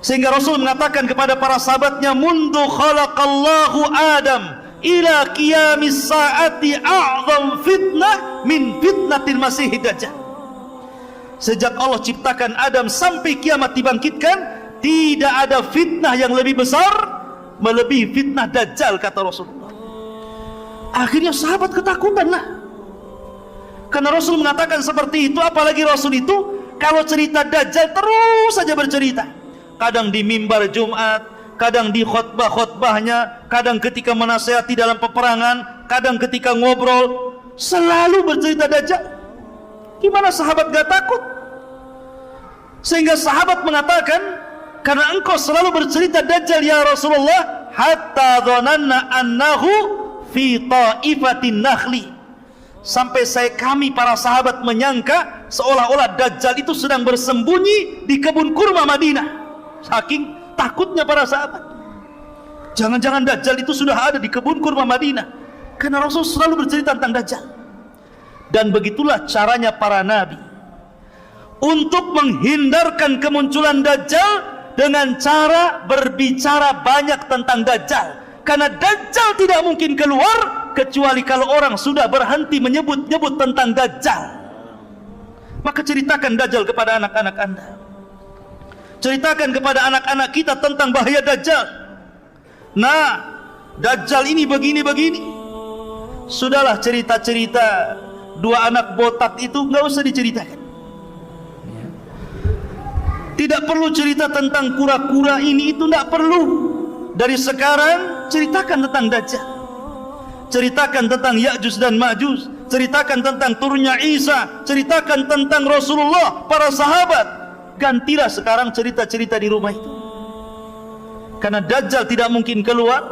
sehingga Rasul mengatakan kepada para sahabatnya, mundu khalaqallahu Adam ila qiyamis saati a'zam fitnah min fitnatil masih Dajjal. Sejak Allah ciptakan Adam sampai kiamat dibangkitkan, tidak ada fitnah yang lebih besar melebihi fitnah Dajjal, kata Rasulullah. Akhirnya sahabat ketakutanlah, karena Rasul mengatakan seperti itu. Apalagi Rasul itu kalau cerita Dajjal terus saja bercerita, kadang di mimbar Jumat, kadang di khutbah-khutbahnya, kadang ketika menasihati dalam peperangan, kadang ketika ngobrol, selalu bercerita Dajjal. Gimana sahabat gak takut? Sehingga sahabat mengatakan, karena engkau selalu bercerita Dajjal ya Rasulullah, hatta dhananna annahu fi ta'ifatin nakhli, sampai kami para sahabat menyangka seolah-olah Dajjal itu sedang bersembunyi di kebun kurma Madinah. Saking takutnya para sahabat, jangan-jangan Dajjal itu sudah ada di kebun kurma Madinah, karena Rasul selalu bercerita tentang Dajjal. Dan begitulah caranya para nabi untuk menghindarkan kemunculan Dajjal, dengan cara berbicara banyak tentang Dajjal. Karena Dajjal tidak mungkin keluar kecuali kalau orang sudah berhenti menyebut-nyebut tentang Dajjal. Maka ceritakan Dajjal kepada anak-anak Anda, ceritakan kepada anak-anak kita tentang bahaya Dajjal. Nah, Dajjal ini begini-begini. Sudahlah cerita-cerita dua anak botak itu nggak usah diceritakan. Tidak perlu cerita tentang kura-kura ini itu, tidak perlu. Dari sekarang ceritakan tentang Dajjal, ceritakan tentang Ya'juj dan Ma'juj, ceritakan tentang turunnya Isa, ceritakan tentang Rasulullah, para sahabat. Gantilah sekarang cerita-cerita di rumah itu, karena Dajjal tidak mungkin keluar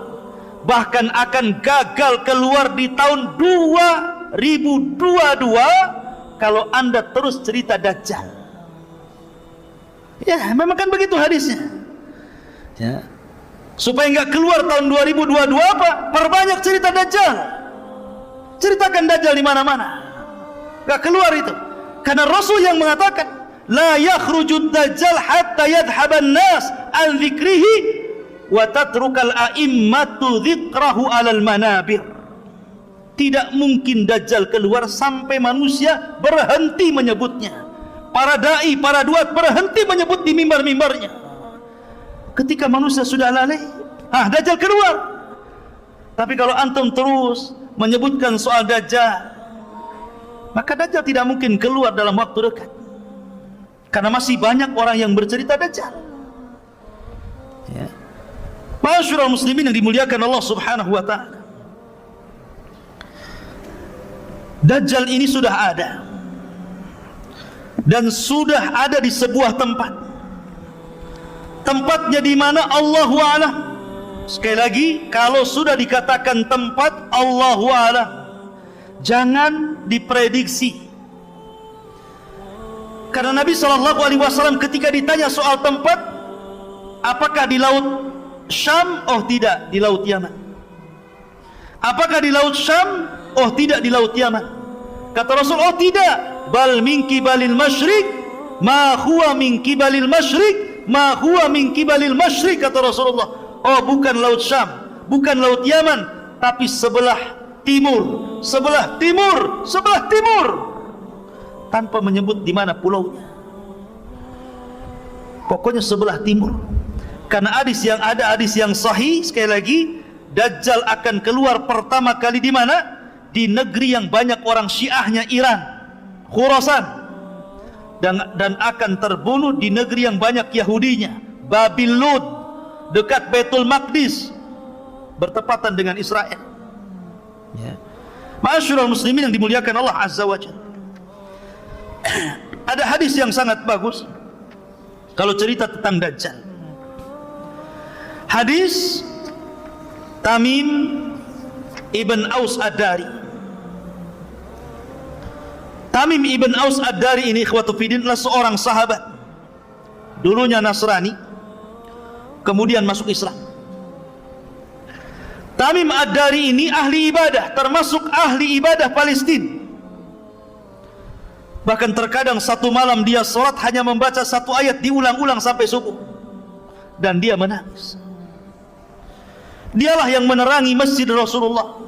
bahkan akan gagal keluar di tahun 2022 kalau Anda terus cerita Dajjal. Ya, memang kan begitu hadisnya. Ya. Supaya enggak keluar tahun 2022 apa? Perbanyak cerita Dajjal. Ceritakan Dajjal di mana-mana. Enggak keluar itu. Karena Rasul yang mengatakan, la yakhrujud Dajjal hatta yadhhaban nas an dzikrihi wa tatrukal a'immatu dzikrahu 'alal manabir. Tidak mungkin Dajjal keluar sampai manusia berhenti menyebutnya. Para dai, para duat berhenti menyebut di mimbar-mimbarnya. Ketika manusia sudah lalai, Dajjal keluar. Tapi kalau antum terus menyebutkan soal Dajjal, maka Dajjal tidak mungkin keluar dalam waktu dekat. Karena masih banyak orang yang bercerita Dajjal. Ya. Ma'asyiral muslimin yang dimuliakan Allah Subhanahu wa taala. Dajjal ini sudah ada. Dan sudah ada di sebuah tempat. Tempatnya di mana? Allahu a'lam. Sekali lagi, kalau sudah dikatakan tempat, Allahu a'lam. Jangan diprediksi. Karena Nabi SAW ketika ditanya soal tempat, apakah di laut Syam? Oh tidak, di laut Yaman. Apakah di laut Syam? Oh tidak, di laut Yaman. Kata Rasul, oh tidak, bal min kibalil masyriq, ma huwa min kibalil masyriq, ma huwa min kibalil masyriq, kata Rasulullah. Oh bukan laut Syam, bukan laut Yaman, tapi sebelah timur, sebelah timur, sebelah timur, tanpa menyebut di mana pulaunya. Pokoknya sebelah timur. Karena hadis yang ada, hadis yang sahih, sekali lagi, Dajjal akan keluar pertama kali di mana? Di negeri yang banyak orang Syiahnya, Iran, Khurasan. Dan akan terbunuh di negeri yang banyak Yahudinya, Babil Lud, dekat Baitul Maqdis, bertepatan dengan Israel. Ya. Ma'asyiral muslimin yang dimuliakan Allah Azza wa Jalla. Ada hadis yang sangat bagus kalau cerita tentang Dajjal. Hadis Tamim ibn Aus Ad-Dari. Tamim ibn Aus Ad-Dari ini, ikhwatu fiddin, adalah seorang sahabat. Dulunya Nasrani, kemudian masuk Islam. Tamim Ad-Dari ini ahli ibadah, termasuk ahli ibadah Palestina. Bahkan terkadang satu malam dia sholat hanya membaca satu ayat diulang-ulang sampai subuh. Dan dia menangis. Dialah yang menerangi masjid Rasulullah.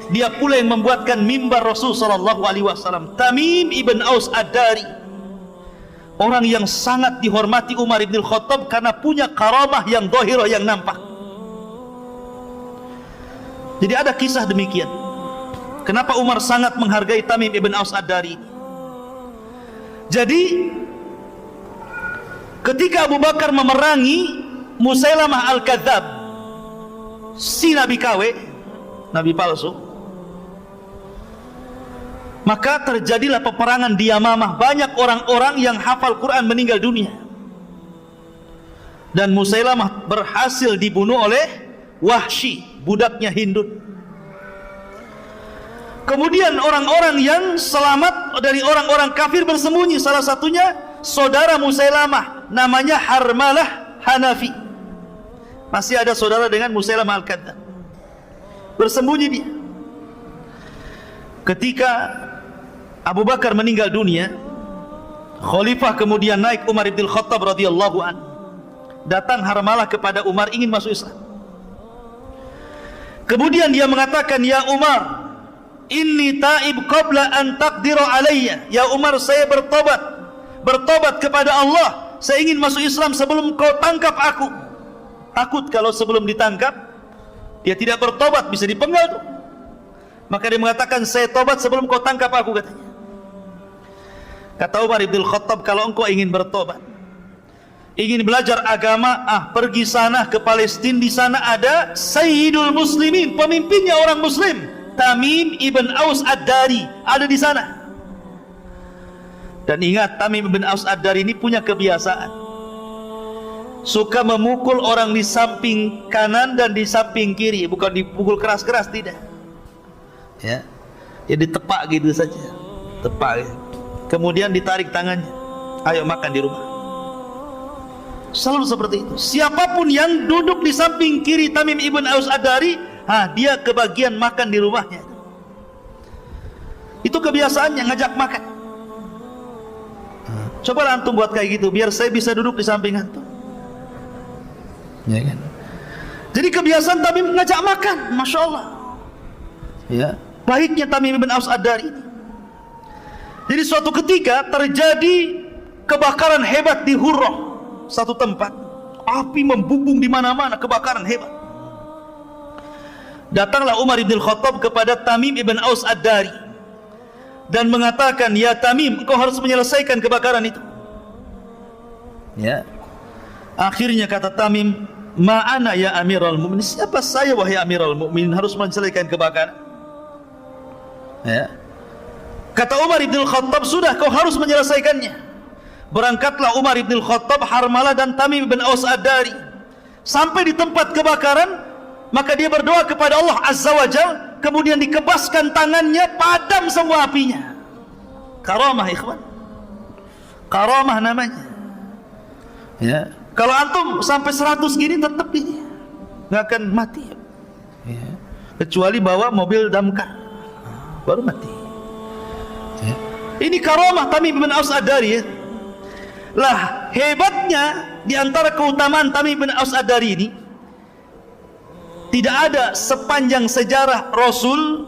Dia pula yang membuatkan mimbar Rasul sallallahu alaihi wasallam. Tamim ibn Aus Ad-Dari, orang yang sangat dihormati Umar ibn Khattab karena punya karamah yang zahirah, yang nampak. Jadi ada kisah demikian. Kenapa Umar sangat menghargai Tamim ibn Aus Ad-Dari? Jadi ketika Abu Bakar memerangi Musailamah Al-Kadzab, si Nabi KW, Nabi palsu, maka terjadilah peperangan di Yamamah. Banyak orang-orang yang hafal Quran meninggal dunia. Dan Musailamah berhasil dibunuh oleh Wahsy, budaknya Hindun. Kemudian orang-orang yang selamat dari orang-orang kafir bersembunyi. Salah satunya saudara Musailamah, namanya Harmalah Hanafi. Masih ada saudara dengan Musailamah Al-Kadzab, bersembunyi dia. Ketika Abu Bakar meninggal dunia, khalifah kemudian naik Umar ibn Khattab radhiyallahu an. Datang Harmalah kepada Umar ingin masuk Islam. Kemudian dia mengatakan, ya Umar, inni taib qabla an taqdiru alayya. Ya Umar, saya bertobat kepada Allah. Saya ingin masuk Islam sebelum kau tangkap aku. Takut kalau sebelum ditangkap dia tidak bertobat, bisa dipenggal tuh. Maka dia mengatakan, saya tobat sebelum kau tangkap aku, katanya. Kata Umar ibn Khattab, kalau engkau ingin bertobat, ingin belajar agama, pergi sana ke Palestina. Di sana ada Sayyidul Muslimin, pemimpinnya orang Muslim, Tamim ibn Aus Ad-Dari, ada di sana. Dan ingat, Tamim ibn Aus Ad-Dari ini punya kebiasaan. suka memukul orang di samping kanan dan di samping kiri, bukan dipukul keras-keras, tidak. Ya, ya ditepak gitu saja, tepak. Ya. Kemudian ditarik tangannya, ayo makan di rumah. Selalu seperti itu. Siapapun yang duduk di samping kiri Tamim ibn Aus Ad-Dari, dia kebagian makan di rumahnya. Itu kebiasaannya, ngajak makan. Coba antum buat kayak gitu, biar saya bisa duduk di samping antum. Ya kan? Jadi kebiasaan Tamim ngajak makan, masya Allah. Ya, baiknya Tamim ibn Aus Ad-Dari ini. Jadi suatu ketika terjadi kebakaran hebat di Hurrah, satu tempat, api membumbung di mana-mana, kebakaran hebat. Datanglah Umar ibn Khattab kepada Tamim ibn Aus Ad-Dari dan mengatakan, ya Tamim, engkau harus menyelesaikan kebakaran itu. Ya. Akhirnya kata Tamim, ma'ana ya Amirul Mu'minin, siapa saya wahai Amirul Mu'minin harus menyelesaikan kebakaran? Ya. Kata Umar ibn Khattab, sudah, kau harus menyelesaikannya. Berangkatlah Umar ibn Khattab, Harmalah dan Tamim ibn Aus Ad-Dari. Sampai di tempat kebakaran, maka dia berdoa kepada Allah Azza wa Jal, kemudian dikebaskan tangannya, padam semua apinya. Karamah, ikhwan. Karamah namanya. Ya. Kalau antum sampai 100 gini tetap ini nggak akan mati. Ya. Kecuali bawa mobil damkar, baru mati. Ya. Ini karamah Tamim bin Aus Ad-Dari. Ya. Lah hebatnya di antara keutamaan Tamim bin Aus Ad-Dari ini, tidak ada sepanjang sejarah Rasul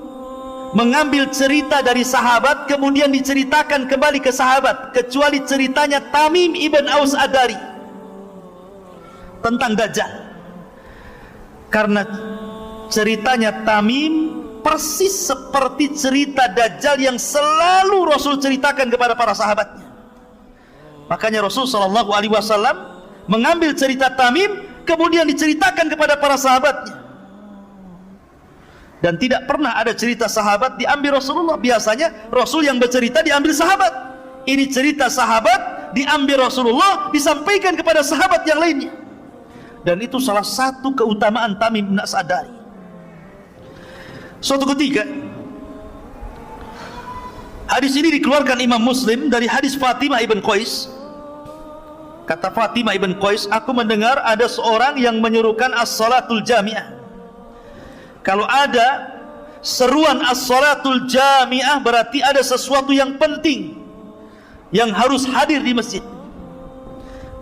mengambil cerita dari sahabat kemudian diceritakan kembali ke sahabat, kecuali ceritanya Tamim ibn Aus Ad-Dari tentang Dajjal. Karena ceritanya Tamim persis seperti cerita Dajjal yang selalu Rasul ceritakan kepada para sahabatnya. Makanya Rasul SAW mengambil cerita Tamim kemudian diceritakan kepada para sahabatnya. Dan tidak pernah ada cerita sahabat diambil Rasulullah. Biasanya Rasul yang bercerita diambil sahabat. Ini cerita sahabat diambil Rasulullah, disampaikan kepada sahabat yang lainnya. Dan itu salah satu keutamaan Tamim bin Aus Ad-Dari. Suatu ketika, hadis ini dikeluarkan Imam Muslim dari hadis Fatimah ibn Qais. Kata Fatimah ibn Qais, aku mendengar ada seorang yang menyuruhkan as-salatul jami'ah. Kalau ada seruan as-salatul jami'ah, berarti ada sesuatu yang penting yang harus hadir di masjid.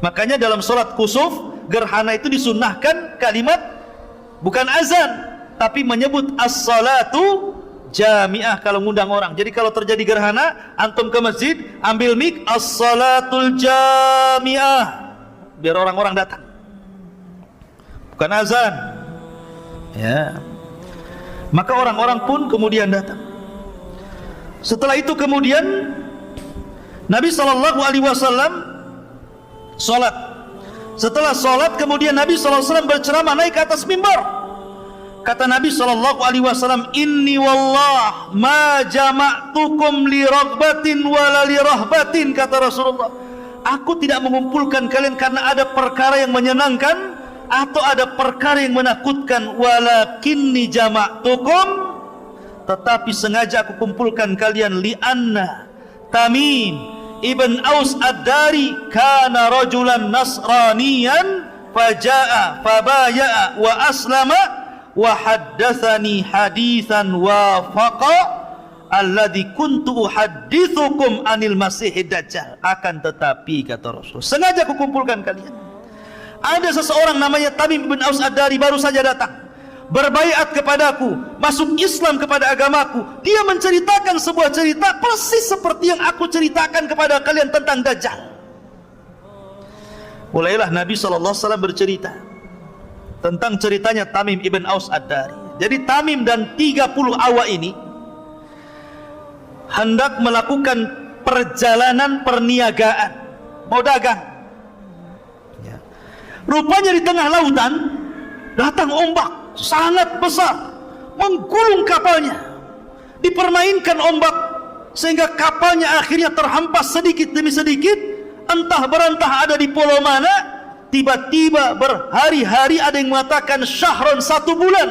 Makanya dalam salat kusuf gerhana itu disunnahkan kalimat bukan azan, tapi menyebut as-salatu jami'ah kalau ngundang orang. Jadi kalau terjadi gerhana, antum ke masjid, ambil mic, as-salatul jami'ah, biar orang-orang datang, bukan azan. Ya. Maka orang-orang pun kemudian datang. Setelah itu kemudian Nabi SAW sholat. Setelah sholat kemudian Nabi SAW berceramah naik ke atas mimbar. Kata Nabi SAW, inni wallah ma jama'tukum li raghbatin wala li rahbatin. Kata Rasulullah, aku tidak mengumpulkan kalian karena ada perkara yang menyenangkan atau ada perkara yang menakutkan, walakinni jama'tukum, tetapi sengaja aku kumpulkan kalian, li'anna Tamim ibn Aus Ad-Dari kana rajulan nasraniyan faja'a fabaya'a wa aslama wa haddatsani haditsan wafaqa alladzi kuntu uhadditsukum anil masihid dajjal. Akan tetapi kata Rasul, sengaja aku kumpulkan kalian. Ada seseorang namanya Tamim bin Aus Ad-Dari baru saja datang, berbaiat kepadaku, masuk Islam kepada agamaku. Dia menceritakan sebuah cerita persis seperti yang aku ceritakan kepada kalian tentang Dajjal. Mulailah Nabi SAW bercerita tentang ceritanya Tamim ibn Aus Ad-Dari. Jadi Tamim dan 30 awak ini hendak melakukan perjalanan perniagaan, mau dagang. Rupanya di tengah lautan datang ombak sangat besar, menggulung kapalnya, dipermainkan ombak sehingga kapalnya akhirnya terhempas sedikit demi sedikit, entah berantah ada di pulau mana, tiba-tiba berhari-hari, ada yang mengatakan syahron, 1 bulan,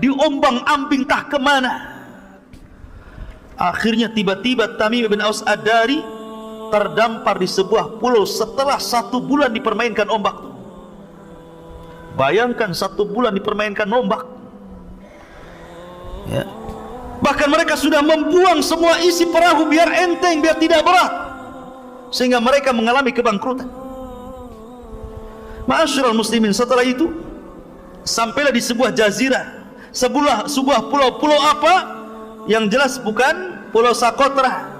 diombang-ambing tah kemana. Akhirnya tiba-tiba Tamim bin Aus Ad-Dari terdampar di sebuah pulau setelah 1 bulan dipermainkan ombak. Bayangkan 1 bulan dipermainkan ombak, ya. Bahkan mereka sudah membuang semua isi perahu biar enteng, biar tidak berat, sehingga mereka mengalami kebangkrutan. Ma'asyiral muslimin, setelah itu sampailah di sebuah jazirah, sebuah pulau apa? Yang jelas bukan Pulau Sakotra.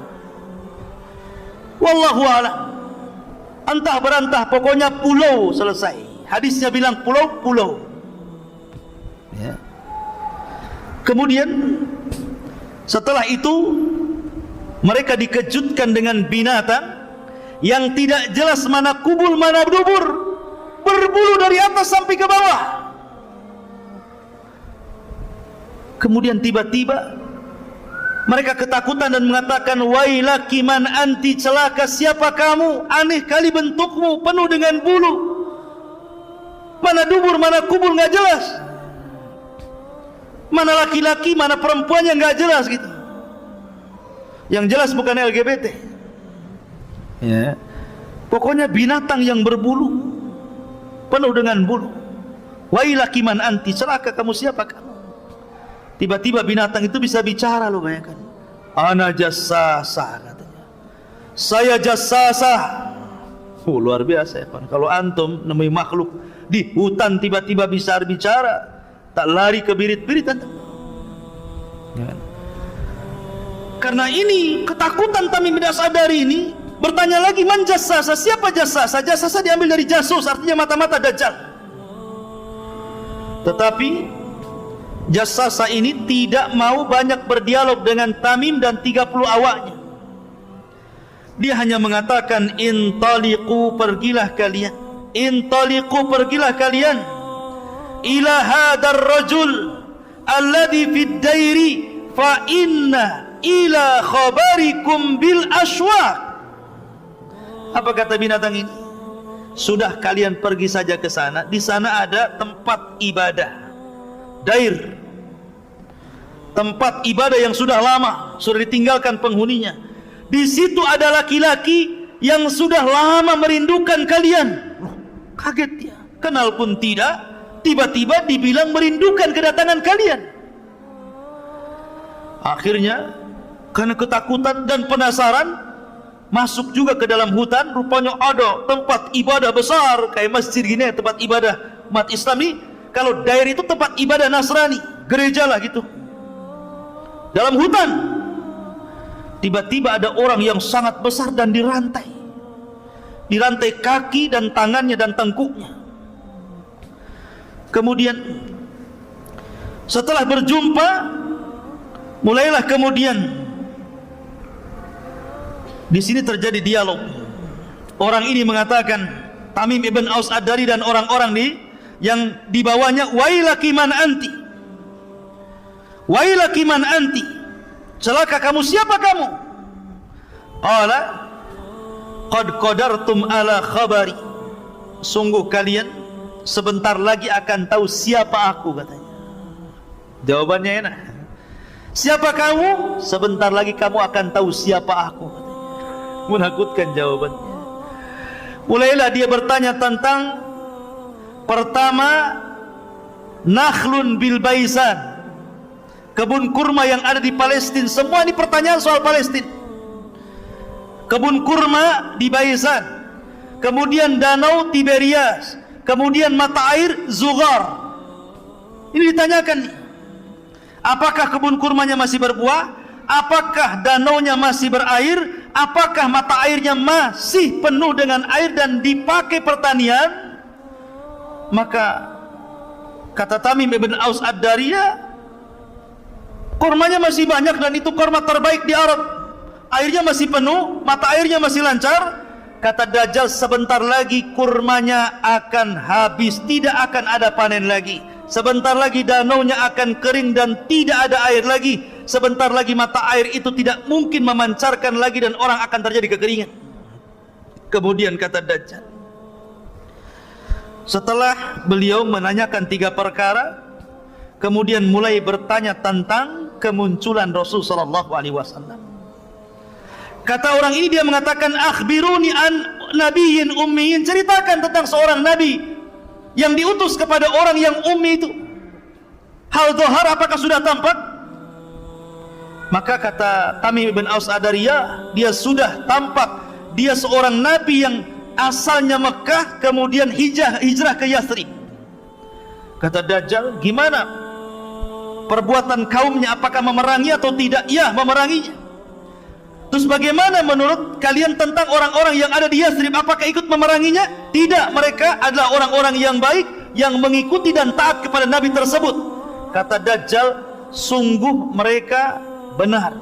Wallahu a'lam. Entah berantah, pokoknya pulau, selesai. Hadisnya bilang pulau-pulau, ya. Kemudian setelah itu mereka dikejutkan dengan binatang yang tidak jelas mana kubul mana dubur, berbulu dari atas sampai ke bawah. Kemudian tiba-tiba mereka ketakutan dan mengatakan, wailaki man anti, celaka siapa kamu, aneh kali bentukmu, penuh dengan bulu, mana dubur mana kubul nggak jelas, mana laki-laki mana perempuannya nggak jelas gitu. Yang jelas bukan LGBT, ya. Pokoknya binatang yang berbulu, penuh dengan bulu. Wailaki man anti, celaka kamu siapa kamu. Tiba-tiba binatang itu bisa bicara, lo bayangkan. Ana jassasa, katanya. Saya jassasa. Luar biasa ya, Pak. Kalau antum nemui makhluk di hutan tiba-tiba bisa bicara, tak lari ke birit-biritan. Ya. Karena ini ketakutan Tamim bin Aus Ad-Dari ini, bertanya lagi, man jassasa, siapa jassasa? Jassasa diambil dari jasus, artinya mata-mata dajjal. Tetapi jassasa ini tidak mau banyak berdialog dengan Tamim dan 30 awaknya. Dia hanya mengatakan, intaliqu, pergilah kalian, intaliqu, pergilah kalian, ila hadar rajul alladhi fid dairi fa inna ila khabarikum bil aswaq. Apa kata binatang ini? Sudah, kalian pergi saja ke sana. Di sana ada tempat ibadah, dair, tempat ibadah yang sudah lama, sudah ditinggalkan penghuninya. Di situ ada laki-laki yang sudah lama merindukan kalian. Loh, kaget dia, kenal pun tidak, tiba-tiba dibilang merindukan kedatangan kalian. Akhirnya karena ketakutan dan penasaran, masuk juga ke dalam hutan. Rupanya ada tempat ibadah besar kayak masjid gini, tempat ibadah umat Islam ini. Kalau dair itu tempat ibadah Nasrani, gereja lah gitu. Dalam hutan tiba-tiba ada orang yang sangat besar dan dirantai kaki dan tangannya dan tengkuknya. Kemudian setelah berjumpa, mulailah kemudian di sini terjadi dialog. Orang ini mengatakan, Tamim ibn Aus Ad-Dari dan orang-orang yang dibawanya, wailaki man anti, wailaki man anti, celaka kamu siapa kamu? Qala qad qadartum ala khabari, sungguh kalian sebentar lagi akan tahu siapa aku, katanya. Jawabannya enak, siapa kamu? Sebentar lagi kamu akan tahu siapa aku, katanya. Menakutkan jawabannya. Mulailah dia bertanya tentang, pertama, nakhlun bil baisan, kebun kurma yang ada di Palestina. Semua ini pertanyaan soal Palestina. Kebun kurma di Baisan, kemudian danau Tiberias, kemudian mata air Zughar. Ini ditanyakan nih, apakah kebun kurmanya masih berbuah? Apakah danaunya masih berair? Apakah mata airnya masih penuh dengan air dan dipakai pertanian? Maka kata Tamim ibn Aus Ad-Dari, kurmanya masih banyak dan itu kurma terbaik di Arab. Airnya masih penuh, mata airnya masih lancar. Kata Dajjal, sebentar lagi kurmanya akan habis, tidak akan ada panen lagi. Sebentar lagi danaunya akan kering dan tidak ada air lagi. Sebentar lagi mata air itu tidak mungkin memancarkan lagi dan orang akan terjadi kekeringan. Kemudian kata Dajjal, Setelah beliau menanyakan 3 perkara, kemudian mulai bertanya tentang kemunculan Rasul sallallahu alaihi wasallam. Kata orang ini, dia mengatakan, akhbiruni an nabiyyin ummiyin, ceritakan tentang seorang nabi yang diutus kepada orang yang ummi itu. Hal dhahar, apakah sudah tampak? Maka kata Tamim bin Aus Ad-Dariyah, dia sudah tampak. Dia seorang nabi yang asalnya Mekah, kemudian hijrah ke Yathrib. Kata Dajjal, gimana perbuatan kaumnya, apakah memerangi atau tidak? Ya, memeranginya. Terus bagaimana menurut kalian tentang orang-orang yang ada di Yathrib, apakah ikut memeranginya? Tidak, mereka adalah orang-orang yang baik, yang mengikuti dan taat kepada nabi tersebut. Kata Dajjal, sungguh mereka benar,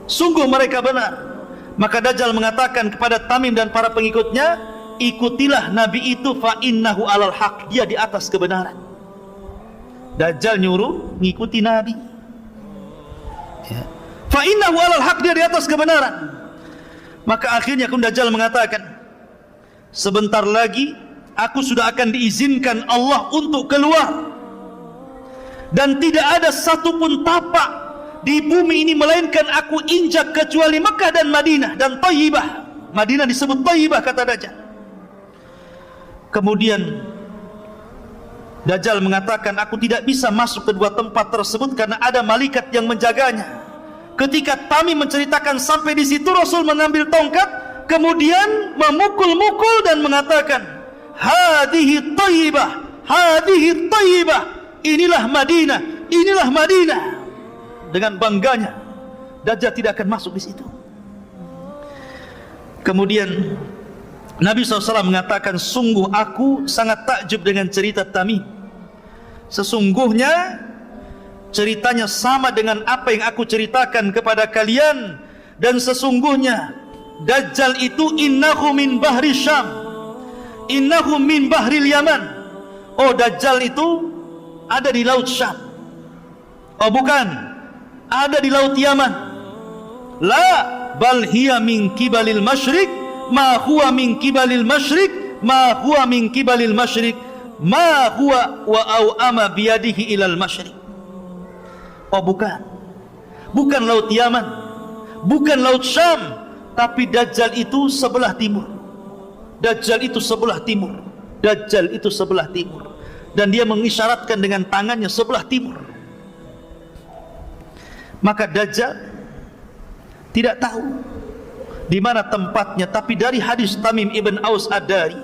sungguh mereka benar. Maka Dajjal mengatakan kepada Tamim dan para pengikutnya, ikutilah nabi itu, fa innahu alal haq, dia di atas kebenaran. Dajjal nyuruh ngikuti nabi, ya. Fa innahu alal haq, dia di atas kebenaran. Maka akhirnya Dajjal mengatakan, sebentar lagi aku sudah akan diizinkan Allah untuk keluar, dan tidak ada satupun tapak di bumi ini melainkan aku injak kecuali Mekah dan Madinah dan Thayyibah. Madinah disebut Thayyibah, kata Dajjal. Kemudian Dajjal mengatakan, aku tidak bisa masuk ke 2 tempat tersebut karena ada malaikat yang menjaganya. Ketika Tamim menceritakan sampai di situ, Rasul mengambil tongkat, kemudian memukul-mukul dan mengatakan, hadhihi Thayyibah, hadhihi Thayyibah, inilah Madinah, inilah Madinah. Dengan bangganya, Dajjal tidak akan masuk di situ. Kemudian Nabi SAW mengatakan, sungguh aku sangat takjub dengan cerita Tamim. Sesungguhnya ceritanya sama dengan apa yang aku ceritakan kepada kalian. Dan sesungguhnya Dajjal itu innahu min bahri Syam, innahu min bahril Yaman. Oh, Dajjal itu ada di laut Syam. Oh bukan, ada di laut Yaman. La bal hiya min kibalil masyriq, ma huwa min kibalil masyriq, ma huwa min kibalil masyriq, ma huwa wa aw'ama biyadihi ilal masyriq. Oh bukan, bukan laut Yaman, bukan laut Syam, tapi Dajjal itu sebelah timur. Dajjal itu sebelah timur. Dajjal itu sebelah timur. Dan dia mengisyaratkan dengan tangannya sebelah timur. Maka Dajjal tidak tahu di mana tempatnya, tapi dari hadis Tamim ibn Aus Ad-Dari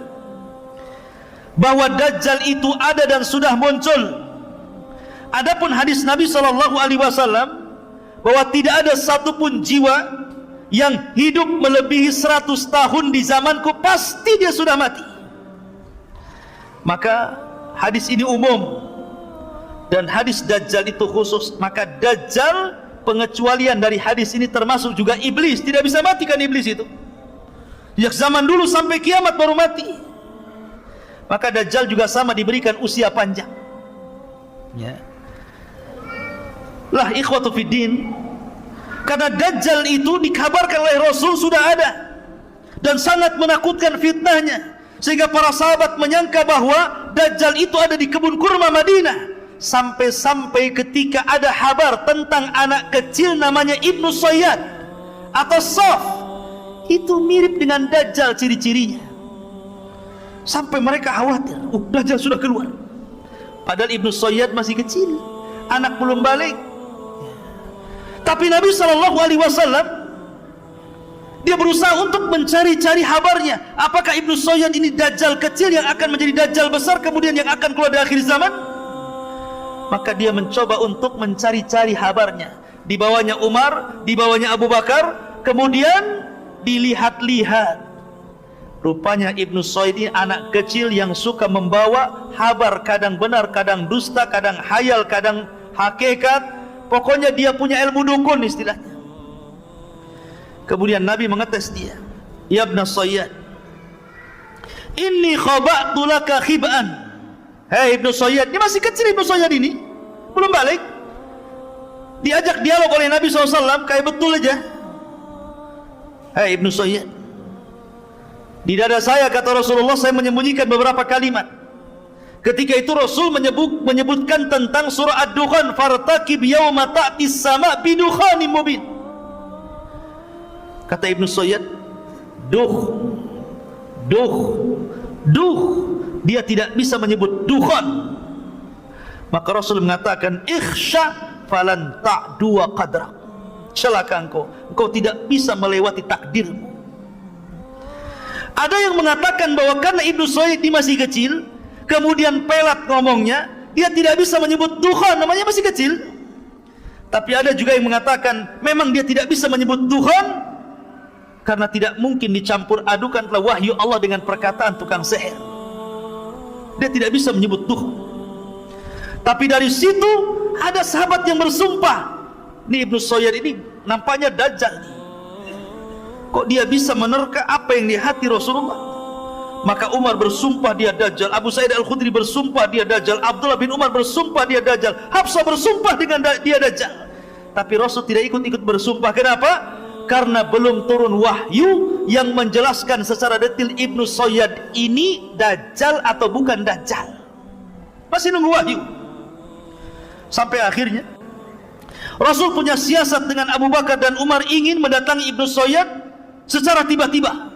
bahwa Dajjal itu ada dan sudah muncul. Adapun hadis Nabi SAW bahwa tidak ada satupun jiwa yang hidup melebihi 100 tahun di zamanku, pasti dia sudah mati. Maka hadis ini umum dan hadis Dajjal itu khusus. Maka Dajjal, pengecualian dari hadis ini termasuk juga iblis. Tidak bisa mati kan iblis itu, sejak zaman dulu sampai kiamat baru mati. Maka Dajjal juga sama, diberikan usia panjang, ya. Lah ikhwatu fiddin, karena Dajjal itu dikabarkan oleh Rasul sudah ada dan sangat menakutkan fitnahnya, sehingga para sahabat menyangka bahwa Dajjal itu ada di kebun kurma Madinah. Sampai-sampai ketika ada kabar tentang anak kecil namanya Ibnu Sayyad atau Saf, itu mirip dengan Dajjal ciri-cirinya, sampai mereka khawatir, Dajjal sudah keluar. Padahal Ibnu Sayyad masih kecil, anak belum balik. Tapi Nabi SAW dia berusaha untuk mencari-cari kabarnya, apakah Ibnu Sayyad ini Dajjal kecil yang akan menjadi Dajjal besar kemudian yang akan keluar di akhir zaman. Maka dia mencoba untuk mencari-cari kabarnya. Dibawanya Umar, dibawanya Abu Bakar, kemudian dilihat-lihat. Rupanya Ibnu Sayyad ini anak kecil yang suka membawa kabar, kadang benar, kadang dusta, kadang hayal, kadang hakikat. Pokoknya dia punya ilmu dukun istilahnya. Kemudian Nabi mengetes dia, ya Ibnu Sayyad, inni khaba'tu laka khib'an. Hei Ibnu Sayyad, ini masih kecil Ibnu Sayyad ini, belum balik. Diajak dialog oleh Nabi SAW, kayak betul aja. Hei Ibnu Sayyad, Di dada saya, kata Rasulullah, saya menyembunyikan beberapa kalimat. Ketika itu Rasul menyebutkan tentang surah Ad-Dukhan, fartaqib yauma ta'tis sama' bidukhanin mubin. Kata Ibnu Sayyid, duh, dia tidak bisa menyebut dukhan. Maka Rasul mengatakan, ikhsha falan ta'dua qadra. Celaka engkau tidak bisa melewati takdirmu. Ada yang mengatakan bahwa karena Ibnu Sayyid ini masih kecil, kemudian pelat ngomongnya, dia tidak bisa menyebut dukhan, namanya masih kecil. Tapi ada juga yang mengatakan memang dia tidak bisa menyebut dukhan karena tidak mungkin dicampur adukan telah wahyu Allah dengan perkataan tukang sihir. Dia tidak bisa menyebut dukhan. Tapi dari situ ada sahabat yang bersumpah, ini Ibnu Sayyid ini nampaknya dajjal. Kok dia bisa menerka apa yang di hati Rasulullah? Maka Umar bersumpah dia dajjal, Abu Sa'id Al-Khudri bersumpah dia dajjal, Abdullah bin Umar bersumpah dia dajjal, Hafsah bersumpah dengan dia dajjal. Tapi Rasul tidak ikut-ikut bersumpah. Kenapa? Karena belum turun wahyu yang menjelaskan secara detail Ibnu Sayyid ini dajjal atau bukan dajjal. Masih nunggu wahyu. Sampai akhirnya Rasul punya siasat dengan Abu Bakar dan Umar, ingin mendatangi Ibnu Sayyid secara tiba-tiba,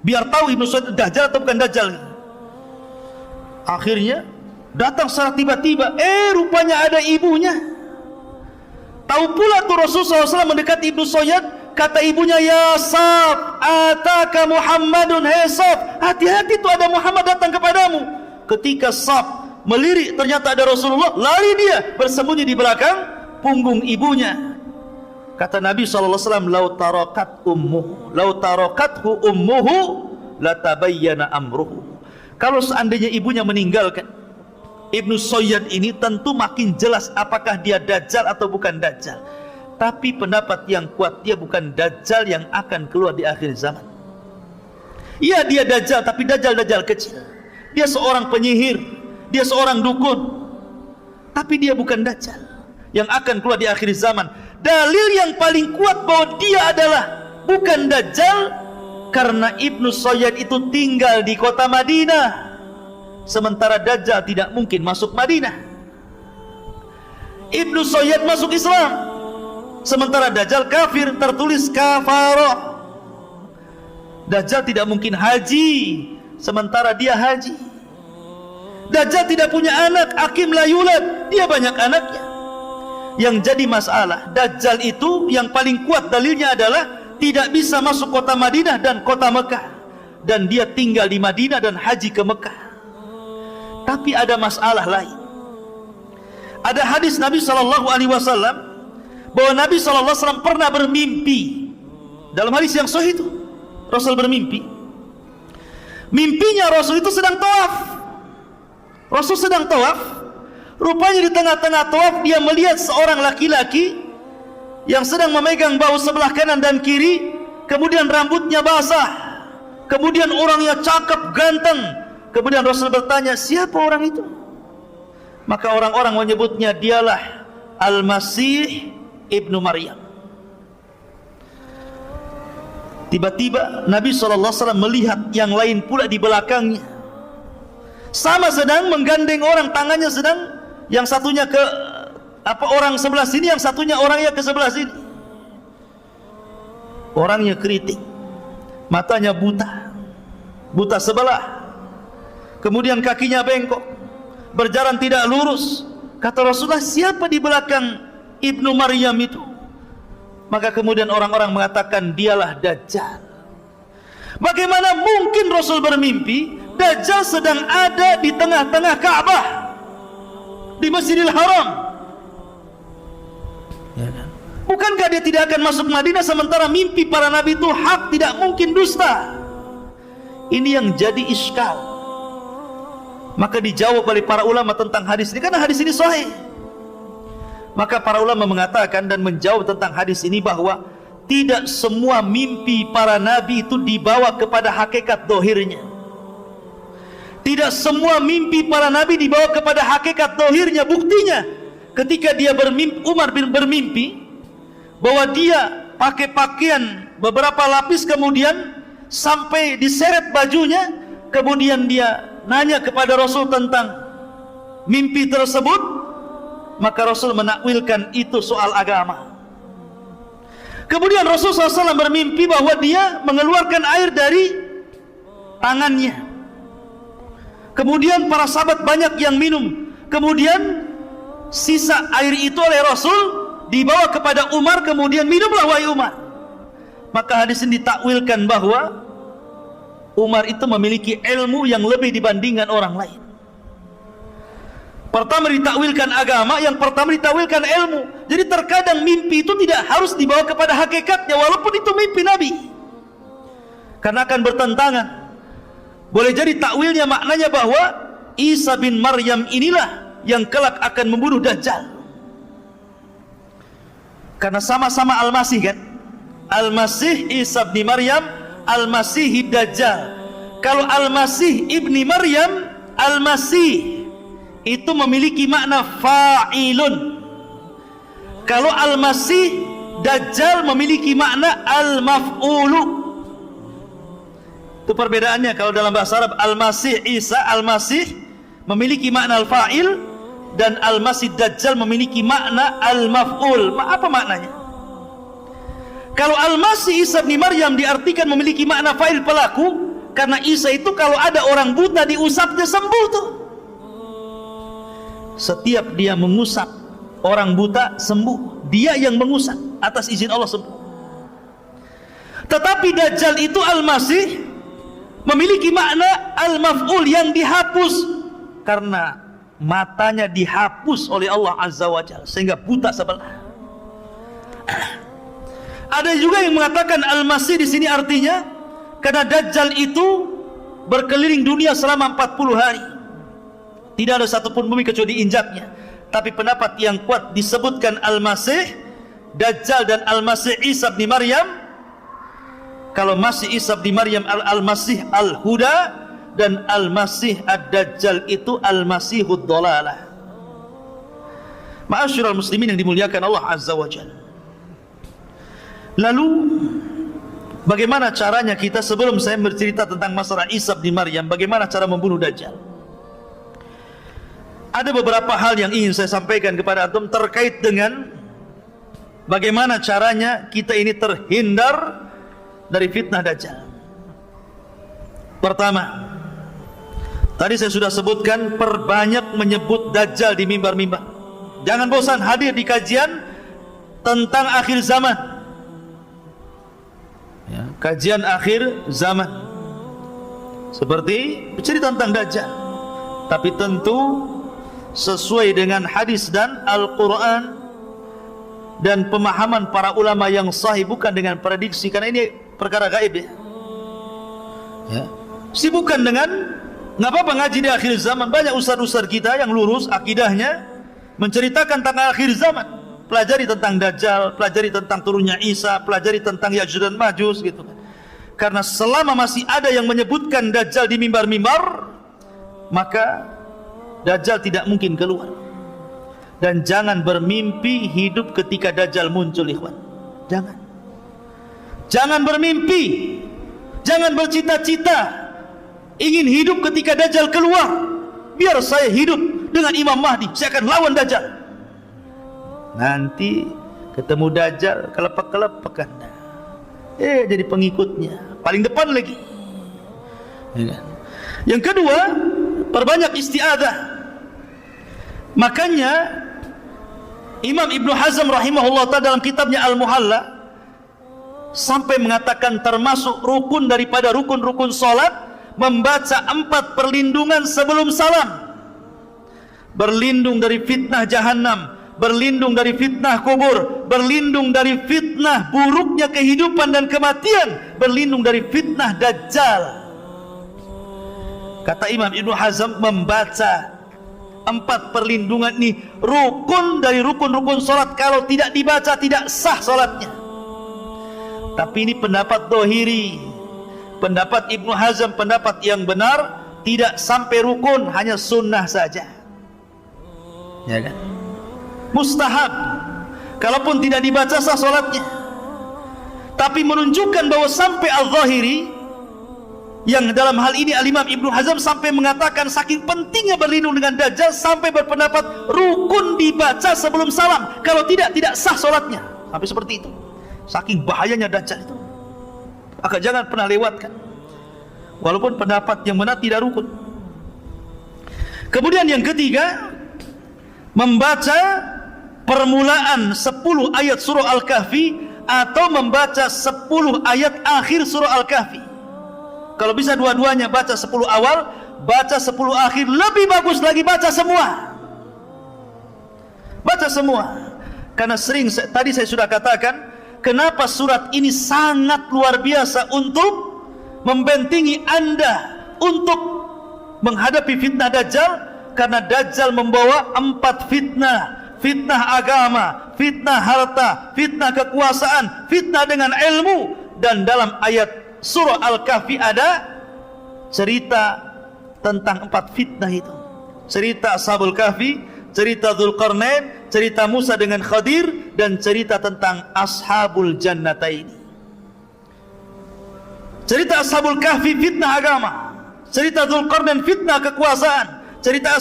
biar tahu Ibnu Sayyid dajjal atau bukan dajjal. Akhirnya datang secara tiba-tiba, rupanya ada ibunya. Tahu pula tuh Rasulullah SAW mendekati Ibnu Sayyid, kata ibunya, ya Saf, ataka Muhammadun, hei Saf, hati-hati tuh ada Muhammad datang kepadamu. Ketika Saf melirik, ternyata ada Rasulullah, lari dia bersembunyi di belakang punggung ibunya. Kata Nabi SAW, lau tarakathu ummuhu latabayyana amruhu. Kalau seandainya ibunya meninggalkan Ibnu Sayyid ini, tentu makin jelas apakah dia dajjal atau bukan dajjal. Tapi pendapat yang kuat, dia bukan dajjal yang akan keluar di akhir zaman. Iya, dia dajjal, tapi dajjal kecil. Dia seorang penyihir, dia seorang dukun, tapi dia bukan dajjal yang akan keluar di akhir zaman. Dalil yang paling kuat bahwa dia adalah bukan dajjal, karena Ibnu Sayyid itu tinggal di kota Madinah, sementara dajjal tidak mungkin masuk Madinah. Ibnu Sayyid masuk Islam, sementara dajjal kafir, tertulis kafara. Dajjal tidak mungkin haji, sementara dia haji. Dajjal tidak punya anak, akim la yulad, dia banyak anaknya. Yang jadi masalah, dajjal itu yang paling kuat dalilnya adalah tidak bisa masuk kota Madinah dan kota Mekah, dan dia tinggal di Madinah dan haji ke Mekah. Tapi ada masalah lain. Ada hadis Nabi SAW bahwa Nabi SAW pernah bermimpi. Dalam hadis yang sahih itu Rasul bermimpi. Mimpinya Rasul itu sedang tawaf. Rasul sedang tawaf. Rupanya di tengah-tengah tawaf dia melihat seorang laki-laki yang sedang memegang bahu sebelah kanan dan kiri, kemudian rambutnya basah, kemudian orangnya cakep, ganteng. Kemudian Rasul bertanya, siapa orang itu? Maka orang-orang menyebutnya dialah Al-Masih Ibnu Maryam. Tiba-tiba Nabi SAW melihat yang lain pula di belakangnya, sama sedang menggandeng orang, tangannya sedang, yang satunya ke orang sebelah sini, yang satunya orangnya ke sebelah sini. Orangnya keriting, matanya buta sebelah, kemudian kakinya bengkok, berjalan tidak lurus. Kata Rasulullah, siapa di belakang Ibnu Maryam itu? Maka kemudian orang-orang mengatakan, dialah Dajjal. Bagaimana mungkin Rasul bermimpi Dajjal sedang ada di tengah-tengah Ka'bah, di Masjidil Haram? Ya kan? Bukankah dia tidak akan masuk Madinah, sementara mimpi para nabi itu hak, tidak mungkin dusta? Ini yang jadi iskal. Maka dijawab oleh para ulama tentang hadis ini, karena hadis ini sahih. Maka para ulama mengatakan dan menjawab tentang hadis ini bahwa tidak semua mimpi para nabi itu dibawa kepada hakikat dohirnya. Tidak semua mimpi para nabi dibawa kepada hakikat dohirnya. Buktinya ketika dia bermimpi, Umar bin bermimpi bahwa dia pakai pakaian beberapa lapis, kemudian sampai diseret bajunya. Kemudian dia nanya kepada Rasul tentang mimpi tersebut, maka Rasul menakwilkan itu soal agama. Kemudian Rasul SAW bermimpi bahwa dia mengeluarkan air dari tangannya. Kemudian para sahabat banyak yang minum. Kemudian sisa air itu oleh Rasul dibawa kepada Umar, kemudian minumlah wahai Umar. Maka hadis ini ditakwilkan bahwa Umar itu memiliki ilmu yang lebih dibandingkan orang lain. Pertama ditakwilkan agama, yang pertama ditakwilkan ilmu. Jadi terkadang mimpi itu tidak harus dibawa kepada hakikatnya, walaupun itu mimpi Nabi, karena akan bertentangan. Boleh jadi takwilnya maknanya bahwa Isa bin Maryam inilah yang kelak akan membunuh Dajjal, karena sama-sama Al-Masih kan. Al-Masih Isa bin Maryam, Al-Masih Dajjal. Kalau Al-Masih ibni Maryam, Al-Masih itu memiliki makna fa'ilun. Kalau Al-Masih Dajjal memiliki makna Al-Maf'ulu. Itu perbedaannya. Kalau dalam bahasa Arab Al-Masih Isa, Al-Masih memiliki makna Al-Fa'il, dan Al-Masih Dajjal memiliki makna Al-Maf'ul. Apa maknanya? Kalau Al-Masih Isa bin Maryam diartikan memiliki makna fa'il, pelaku, karena Isa itu kalau ada orang buta diusapnya sembuh tuh. Setiap dia mengusap orang buta sembuh, dia yang mengusap atas izin Allah sembuh. Tetapi Dajjal itu Al-Masih memiliki makna Al-Maf'ul, yang dihapus, karena matanya dihapus oleh Allah Azza wa Jalla sehingga buta sebelah. Ada juga yang mengatakan Al-Masih di sini artinya karena Dajjal itu berkeliling dunia selama 40 hari. Tidak ada satupun bumi kecuali diinjaknya. Tapi pendapat yang kuat disebutkan Al-Masih Dajjal dan Al-Masih Isa bin Maryam. Kalau Masih Isa bin Maryam Al-Masih Al-Huda, dan Al-Masih Ad-Dajjal itu Al-Masihud Dhalalah. Ma'asyiral muslimin yang dimuliakan Allah Azza wa Jalla. Lalu bagaimana caranya kita, sebelum saya bercerita tentang masalah Isa bin Maryam, bagaimana cara membunuh Dajjal? Ada beberapa hal yang ingin saya sampaikan kepada antum terkait dengan bagaimana caranya kita ini terhindar dari fitnah Dajjal. Pertama, tadi saya sudah sebutkan, perbanyak menyebut Dajjal di mimbar-mimbar. Jangan bosan hadir di kajian tentang akhir zaman, ya, kajian akhir zaman, seperti bercerita tentang Dajjal, tapi tentu sesuai dengan hadis dan Al-Quran dan pemahaman para ulama yang sahih, bukan dengan prediksi, karena ini perkara gaib ya. Sibukkan dengan, nggak apa-apa ngaji di akhir zaman. Banyak ustaz-ustaz kita yang lurus akidahnya menceritakan tentang akhir zaman. Pelajari tentang Dajjal, pelajari tentang turunnya Isa, pelajari tentang Ya'juj dan Ma'juj gitu. Karena selama masih ada yang menyebutkan Dajjal di mimbar-mimbar, maka Dajjal tidak mungkin keluar. Dan jangan bermimpi hidup ketika Dajjal muncul, ikhwan. Jangan bermimpi, jangan bercita-cita ingin hidup ketika Dajjal keluar. Biar saya hidup dengan Imam Mahdi, saya akan lawan Dajjal. Nanti ketemu Dajjal kelepek-kelepek, jadi pengikutnya paling depan lagi. Yang kedua, perbanyak isti'adzah. Makanya Imam Ibnu Hazm rahimahullah ta'ala dalam kitabnya Al-Muhalla sampai mengatakan termasuk rukun daripada rukun-rukun salat membaca 4 perlindungan sebelum salam. Berlindung dari fitnah jahannam, berlindung dari fitnah kubur, berlindung dari fitnah buruknya kehidupan dan kematian, berlindung dari fitnah Dajjal. Kata Imam Ibnu Hazm, membaca 4 perlindungan ini rukun dari rukun-rukun salat. Kalau tidak dibaca tidak sah salatnya. Tapi ini pendapat dohiri, pendapat Ibnu Hazm, pendapat yang benar, tidak sampai rukun, hanya sunnah saja, ya kan? Mustahab. Kalaupun tidak dibaca sah salatnya. Tapi menunjukkan bahwa sampai al-zahiri Yang dalam hal ini Al-Imam Ibnu Hazm sampai mengatakan saking pentingnya berlindung dengan Dajjal sampai berpendapat rukun dibaca sebelum salam, kalau tidak sah sholatnya. Sampai seperti itu, saking bahayanya Dajjal itu. Maka jangan pernah lewatkan, walaupun pendapat yang benar tidak rukun. Kemudian yang ketiga, membaca permulaan 10 ayat surah Al-Kahfi atau membaca 10 ayat akhir surah Al-Kahfi. Kalau bisa dua-duanya, baca 10 awal, baca 10 akhir, lebih bagus lagi baca semua. Baca semua. Karena tadi saya sudah katakan, kenapa surat ini sangat luar biasa untuk membentengi Anda untuk menghadapi fitnah Dajjal. Karena Dajjal membawa 4 fitnah. Fitnah agama, fitnah harta, fitnah kekuasaan, fitnah dengan ilmu. Dan dalam ayat surah Al-Kahfi ada cerita tentang 4 fitnah itu. Cerita Ashabul Kahfi, cerita Dzulqarnain, cerita Musa dengan Khadir, dan cerita tentang Ashabul Jannataini. Cerita Ashabul Kahfi fitnah agama, cerita Dzulqarnain fitnah kekuasaan, cerita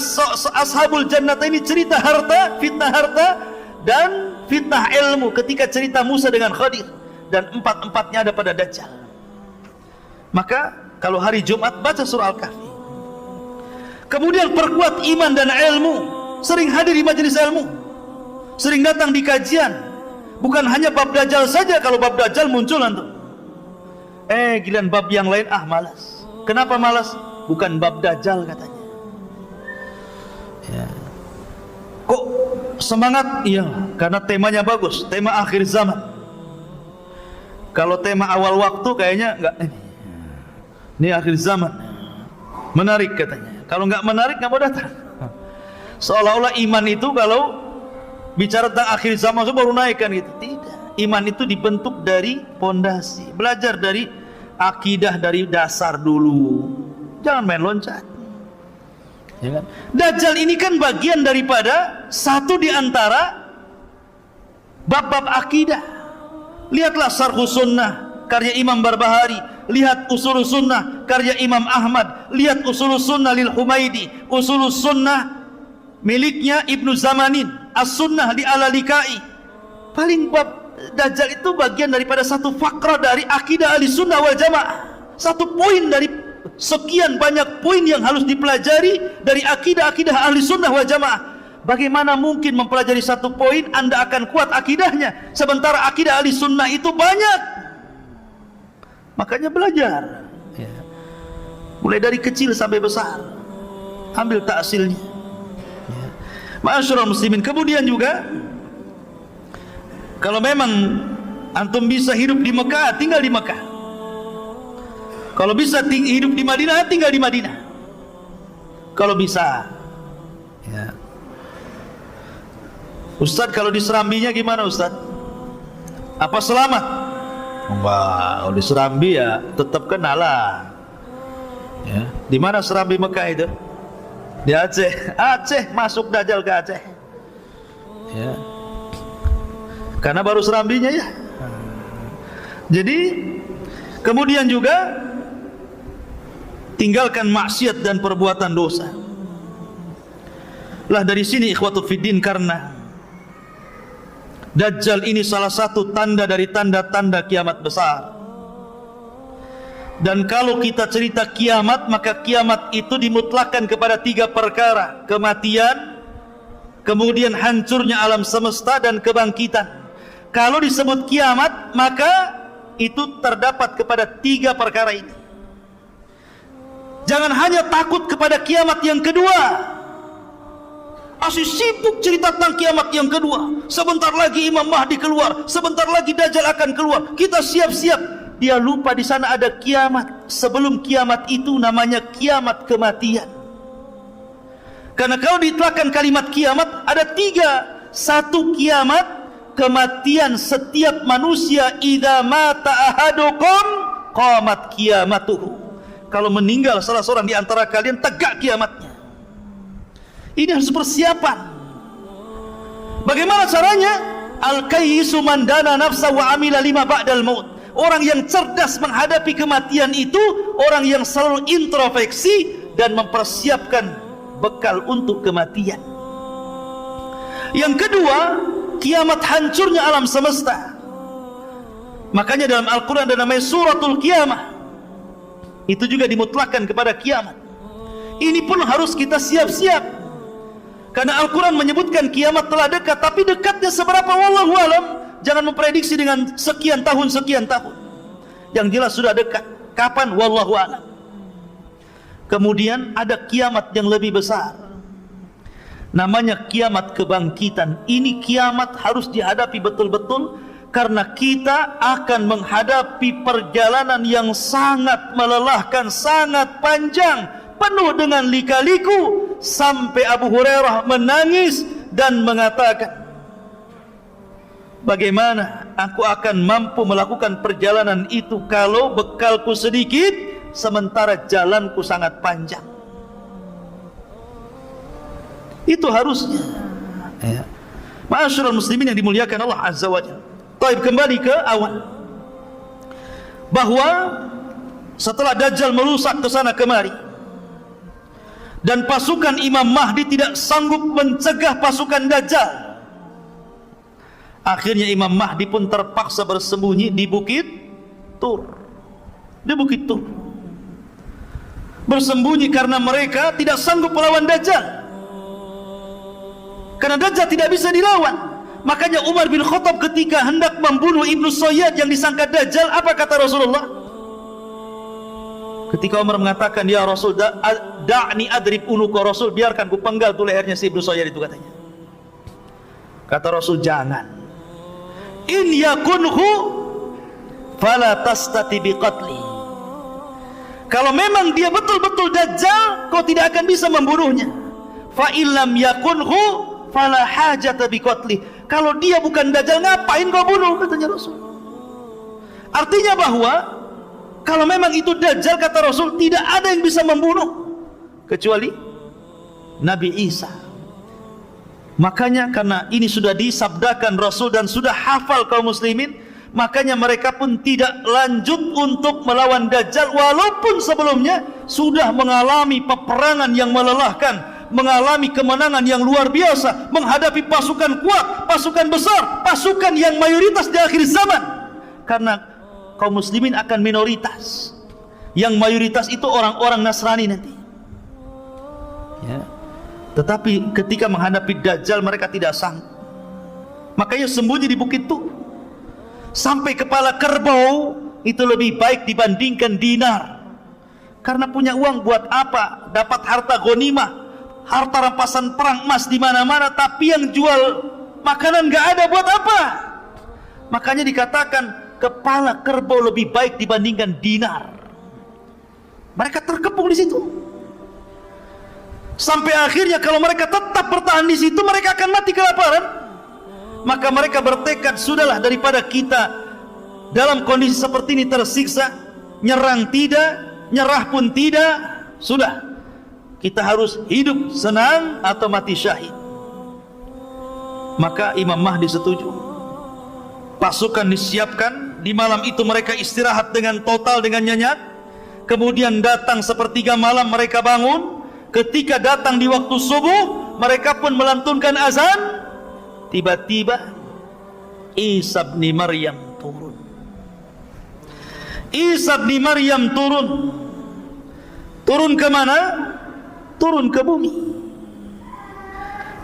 Ashabul Jannataini cerita harta, fitnah harta, dan fitnah ilmu ketika cerita Musa dengan Khadir. Dan 4-4-nya ada pada Dajjal. Maka kalau hari Jumat baca surah Al-Kahfi. Kemudian perkuat iman dan ilmu. Sering hadir di majelis ilmu, sering datang di kajian. Bukan hanya bab Dajjal saja. Kalau bab Dajjal muncul antum, giliran bab yang lain malas. Kenapa malas? Bukan bab Dajjal katanya. Ya. Kok semangat? Iya, karena temanya bagus, tema akhir zaman. Kalau tema awal waktu kayaknya enggak. Ini akhir zaman, menarik katanya. Kalau nggak menarik nggak mau datang. Seolah-olah iman itu kalau bicara tentang akhir zaman itu baru naik kan gitu. Tidak. Iman itu dibentuk dari pondasi. Belajar dari akidah dari dasar dulu. Jangan main loncat. Ya kan? Dajjal ini kan bagian daripada satu di antara bab-bab akidah. Lihatlah Syarhus Sunnah karya Imam Barbahari, lihat Ushulus Sunnah karya Imam Ahmad, lihat Ushulus Sunnah lil Humaidi, Ushulus Sunnah miliknya Ibnu Zamanin, As-Sunnah di Al-Lalikai. Paling bab Dajjal itu bagian daripada satu fakrah dari akidah Ahlussunnah wal Jamaah. Satu poin dari sekian banyak poin yang harus dipelajari dari akidah-akidah Ahlussunnah wal Jamaah. Bagaimana mungkin mempelajari satu poin Anda akan kuat akidahnya, sementara akidah Ahlussunnah itu banyak. Makanya belajar, ya. Mulai dari kecil sampai besar, ambil taksilnya, ya. Ma'asyiral muslimin. Kemudian juga, kalau memang antum bisa hidup di Mekah, tinggal di Mekah. Kalau bisa hidup di Madinah, tinggal di Madinah. Kalau bisa, ya. Ustadz, kalau di Serambinya gimana Ustadz? Apa selamat? Wah, di Serambi ya tetap kenalah. Ya. Di mana Serambi Mekah itu? Di Aceh. Aceh, masuk Dajjal ke Aceh. Ya. Karena baru Serambinya ya. Jadi kemudian juga tinggalkan maksiat dan perbuatan dosa. Lah dari sini ikhwatul fiddin, karena Dajjal ini salah satu tanda dari tanda-tanda kiamat besar. Dan kalau kita cerita kiamat, maka kiamat itu dimutlakkan kepada 3 perkara: kematian, kemudian hancurnya alam semesta, dan kebangkitan. Kalau disebut kiamat, maka itu terdapat kepada 3 perkara ini. Jangan hanya takut kepada kiamat yang kedua. Masih sibuk cerita tentang kiamat yang kedua. Sebentar lagi Imam Mahdi keluar, sebentar lagi Dajjal akan keluar. Kita siap-siap. Dia lupa di sana ada kiamat. Sebelum kiamat itu namanya kiamat kematian. Karena kalau diitlakkan kalimat kiamat, ada 3. 1 kiamat kematian setiap manusia. Idza mata ahadukum qamat kiamatuhu. Kalau meninggal salah seorang di antara kalian, tegak kiamatnya. Ini harus persiapan. Bagaimana caranya? Al-kayyisu man dana nafsa wa amila lima ba'dal maut. Orang yang cerdas menghadapi kematian itu orang yang selalu introspeksi dan mempersiapkan bekal untuk kematian. Yang kedua, kiamat hancurnya alam semesta. Makanya dalam Al-Quran ada namanya suratul kiamah. Itu juga dimutlakkan kepada kiamat. Ini pun harus kita siap-siap, karena Al-Quran menyebutkan kiamat telah dekat. Tapi dekatnya seberapa wallahu alam. Jangan memprediksi dengan sekian tahun. Yang jelas sudah dekat. Kapan? Wallahu alam. Kemudian ada kiamat yang lebih besar, namanya kiamat kebangkitan. Ini kiamat harus dihadapi betul-betul, karena kita akan menghadapi perjalanan yang sangat melelahkan, sangat panjang, penuh dengan lika-liku, sampai Abu Hurairah menangis dan mengatakan, bagaimana aku akan mampu melakukan perjalanan itu kalau bekalku sedikit, sementara jalanku sangat panjang. Itu harusnya, ya. Ma'asyiral muslimin yang dimuliakan Allah Azza wa Jalla. Baik, kembali ke awal, bahwa setelah Dajjal merusak ke sana kemari dan pasukan Imam Mahdi tidak sanggup mencegah pasukan Dajjal, akhirnya Imam Mahdi pun terpaksa bersembunyi di Bukit Tur. Bersembunyi karena mereka tidak sanggup melawan Dajjal, karena Dajjal tidak bisa dilawan. Makanya Umar bin Khattab ketika hendak membunuh Ibnu Sayyad yang disangka Dajjal, apa kata Rasulullah? Ketika Umar mengatakan, ya Rasul, da'ni adrib unuka, Rasul, biarkan ku penggal tu lehernya si Ibnu Sayyad itu, katanya. Kata Rasul, jangan. In yakunhu fala tastati biqatli. Kalau memang dia betul-betul Dajjal, kau tidak akan bisa membunuhnya. Fa illam yakunhu fala hajata biqatli. Kalau dia bukan Dajjal, ngapain kau bunuh, katanya Rasul. Artinya bahwa kalau memang itu Dajjal, kata Rasul, tidak ada yang bisa membunuh kecuali Nabi Isa. Makanya karena ini sudah disabdakan Rasul dan sudah hafal kaum muslimin, makanya mereka pun tidak lanjut untuk melawan Dajjal, walaupun sebelumnya sudah mengalami peperangan yang melelahkan, mengalami kemenangan yang luar biasa, menghadapi pasukan kuat, pasukan besar, pasukan yang mayoritas di akhir zaman. Karena kaum muslimin akan minoritas, yang mayoritas itu orang-orang Nasrani nanti, ya. Tetapi ketika menghadapi Dajjal mereka tidak sanggup, makanya sembunyi di Bukit Tur. Sampai kepala kerbau itu lebih baik dibandingkan dinar. Karena punya uang buat apa? Dapat harta ghanimah, harta rampasan perang, emas di mana-mana, tapi yang jual makanan nggak ada, buat apa? Makanya dikatakan kepala kerbau lebih baik dibandingkan dinar. Mereka terkepung di situ. Sampai akhirnya kalau mereka tetap bertahan di situ, mereka akan mati kelaparan. Maka mereka bertekad, sudahlah, daripada kita dalam kondisi seperti ini tersiksa, nyerang tidak, nyerah pun tidak, sudah, kita harus hidup senang atau mati syahid. Maka Imam Mahdi setuju. Pasukan disiapkan. Di malam itu mereka istirahat dengan total, dengan nyenyak. Kemudian datang sepertiga malam mereka bangun. Ketika datang di waktu subuh, mereka pun melantunkan azan. Tiba-tiba Isa bin Maryam turun. Isa bin Maryam turun. Turun ke mana? Turun ke bumi.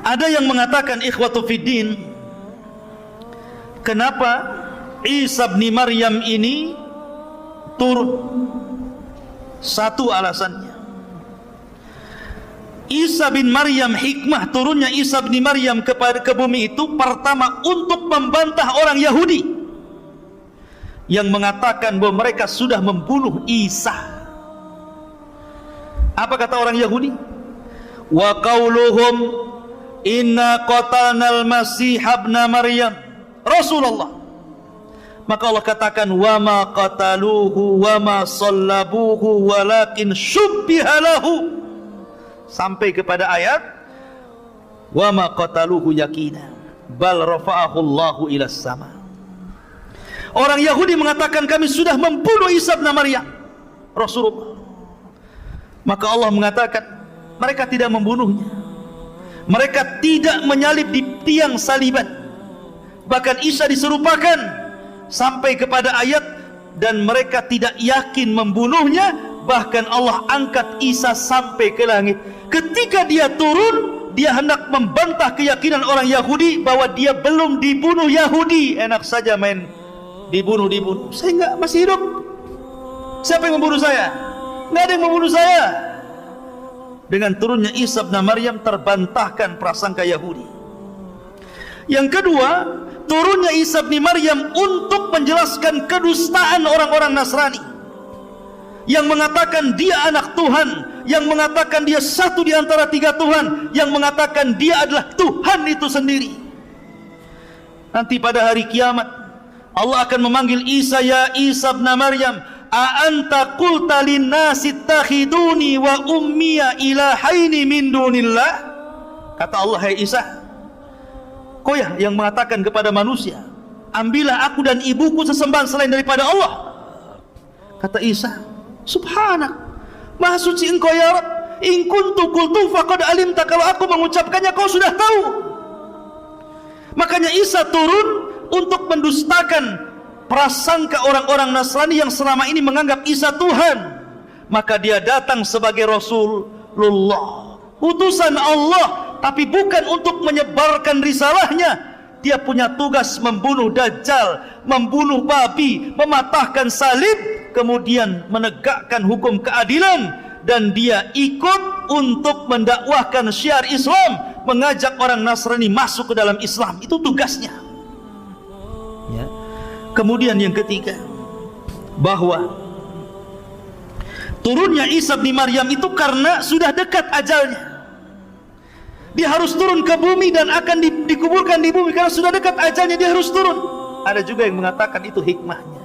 Ada yang mengatakan, ikhwatu fiddin, kenapa Isa bin Maryam ini turun? Satu alasannya, Isa bin Maryam, hikmah turunnya Isa bin Maryam ke bumi itu, pertama untuk membantah orang Yahudi yang mengatakan bahwa mereka sudah membunuh Isa. Apa kata orang Yahudi? Wa qauluhum inna qatalnal masih ibna Maryam Rasulullah. Maka Allah katakan, wa ma qataluhu wa ma sallabuhu walakin syubbiha lahu, sampai kepada ayat wa ma qataluhu yakina bal rafa'ahu Allahu ila sama. Orang Yahudi mengatakan kami sudah membunuh Isa bin Maryam, Rasulullah. Maka Allah mengatakan mereka tidak membunuhnya. Mereka tidak menyalib di tiang saliban. Bahkan Isa diserupakan sampai kepada ayat, dan mereka tidak yakin membunuhnya. Bahkan Allah angkat Isa sampai ke langit. Ketika dia turun, dia hendak membantah keyakinan orang Yahudi bahwa dia belum dibunuh Yahudi. Enak saja main dibunuh. Saya enggak, masih hidup. Siapa yang membunuh saya? Enggak ada yang membunuh saya. Dengan turunnya Isa bin Maryam terbantahkan prasangka Yahudi. Yang kedua, turunnya Isa bin Maryam untuk menjelaskan kedustaan orang-orang Nasrani yang mengatakan dia anak Tuhan, yang mengatakan dia satu di antara tiga Tuhan, yang mengatakan dia adalah Tuhan itu sendiri. Nanti pada hari kiamat Allah akan memanggil Isa, ya Isa bin Maryam, a anta qulta linnasi ittakhiduni wa ummiya ilahaini min dunillah. Kata Allah, hai Isa, kau ya yang mengatakan kepada manusia, ambillah aku dan ibuku sesembahan selain daripada Allah. Kata Isa, subhanak, maha suci engkau ya Rabb, in kuntu qultu faqad alimta, kalau aku mengucapkannya kau sudah tahu. Makanya Isa turun untuk mendustakan prasangka orang-orang Nasrani yang selama ini menganggap Isa Tuhan. Maka dia datang sebagai Rasulullah, utusan Allah, tapi bukan untuk menyebarkan risalahnya. Dia punya tugas membunuh Dajjal, membunuh babi, mematahkan salib, kemudian menegakkan hukum keadilan. Dan dia ikut untuk mendakwahkan syiar Islam, mengajak orang Nasrani masuk ke dalam Islam. Itu tugasnya ya. Kemudian yang ketiga, bahwa turunnya Isa bin Maryam itu karena sudah dekat ajalnya. Dia harus turun ke bumi dan akan dikuburkan di bumi karena sudah dekat ajalnya, dia harus turun. Ada juga yang mengatakan itu hikmahnya.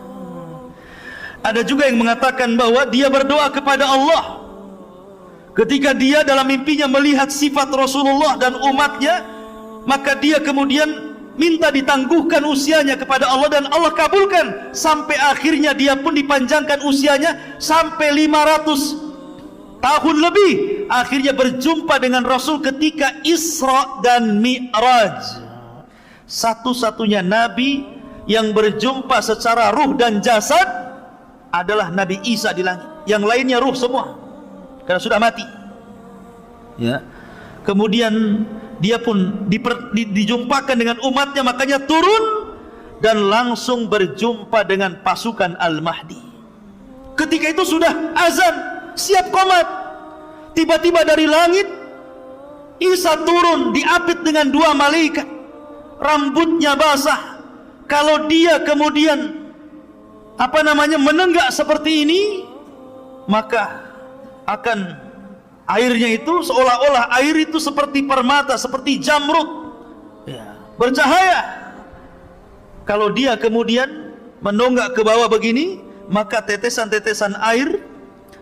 Ada juga yang mengatakan bahwa dia berdoa kepada Allah ketika dia dalam mimpinya melihat sifat Rasulullah dan umatnya, maka dia kemudian minta ditangguhkan usianya kepada Allah, dan Allah kabulkan. Sampai akhirnya dia pun dipanjangkan usianya sampai 500 tahun lebih. Akhirnya berjumpa dengan Rasul ketika Isra dan Mi'raj. Satu-satunya Nabi yang berjumpa secara ruh dan jasad adalah Nabi Isa di langit. Yang lainnya ruh semua karena sudah mati ya. Kemudian dia pun dijumpakan dengan umatnya, makanya turun dan langsung berjumpa dengan pasukan Al-Mahdi. Ketika itu sudah azan, siap qomat. Tiba-tiba dari langit Isa turun, diapit dengan dua malaikat, rambutnya basah. Kalau dia kemudian menenggak seperti ini, maka akan airnya itu seolah-olah air itu seperti permata, seperti jamrud ya, bercahaya. Kalau dia kemudian menonggak ke bawah begini, maka tetesan-tetesan air.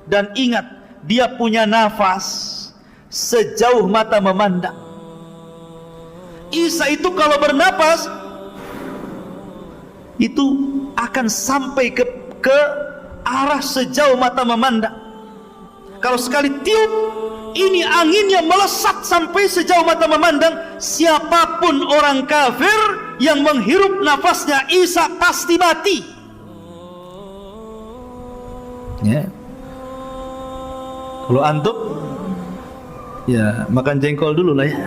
Dan ingat, dia punya nafas sejauh mata memandang. Isa itu kalau bernapas itu akan sampai ke arah sejauh mata memandang. Kalau sekali tiup, ini anginnya melesat sampai sejauh mata memandang. Siapapun orang kafir yang menghirup nafasnya Isa pasti mati ya. Kalau antum ya makan jengkol dulu lah ya.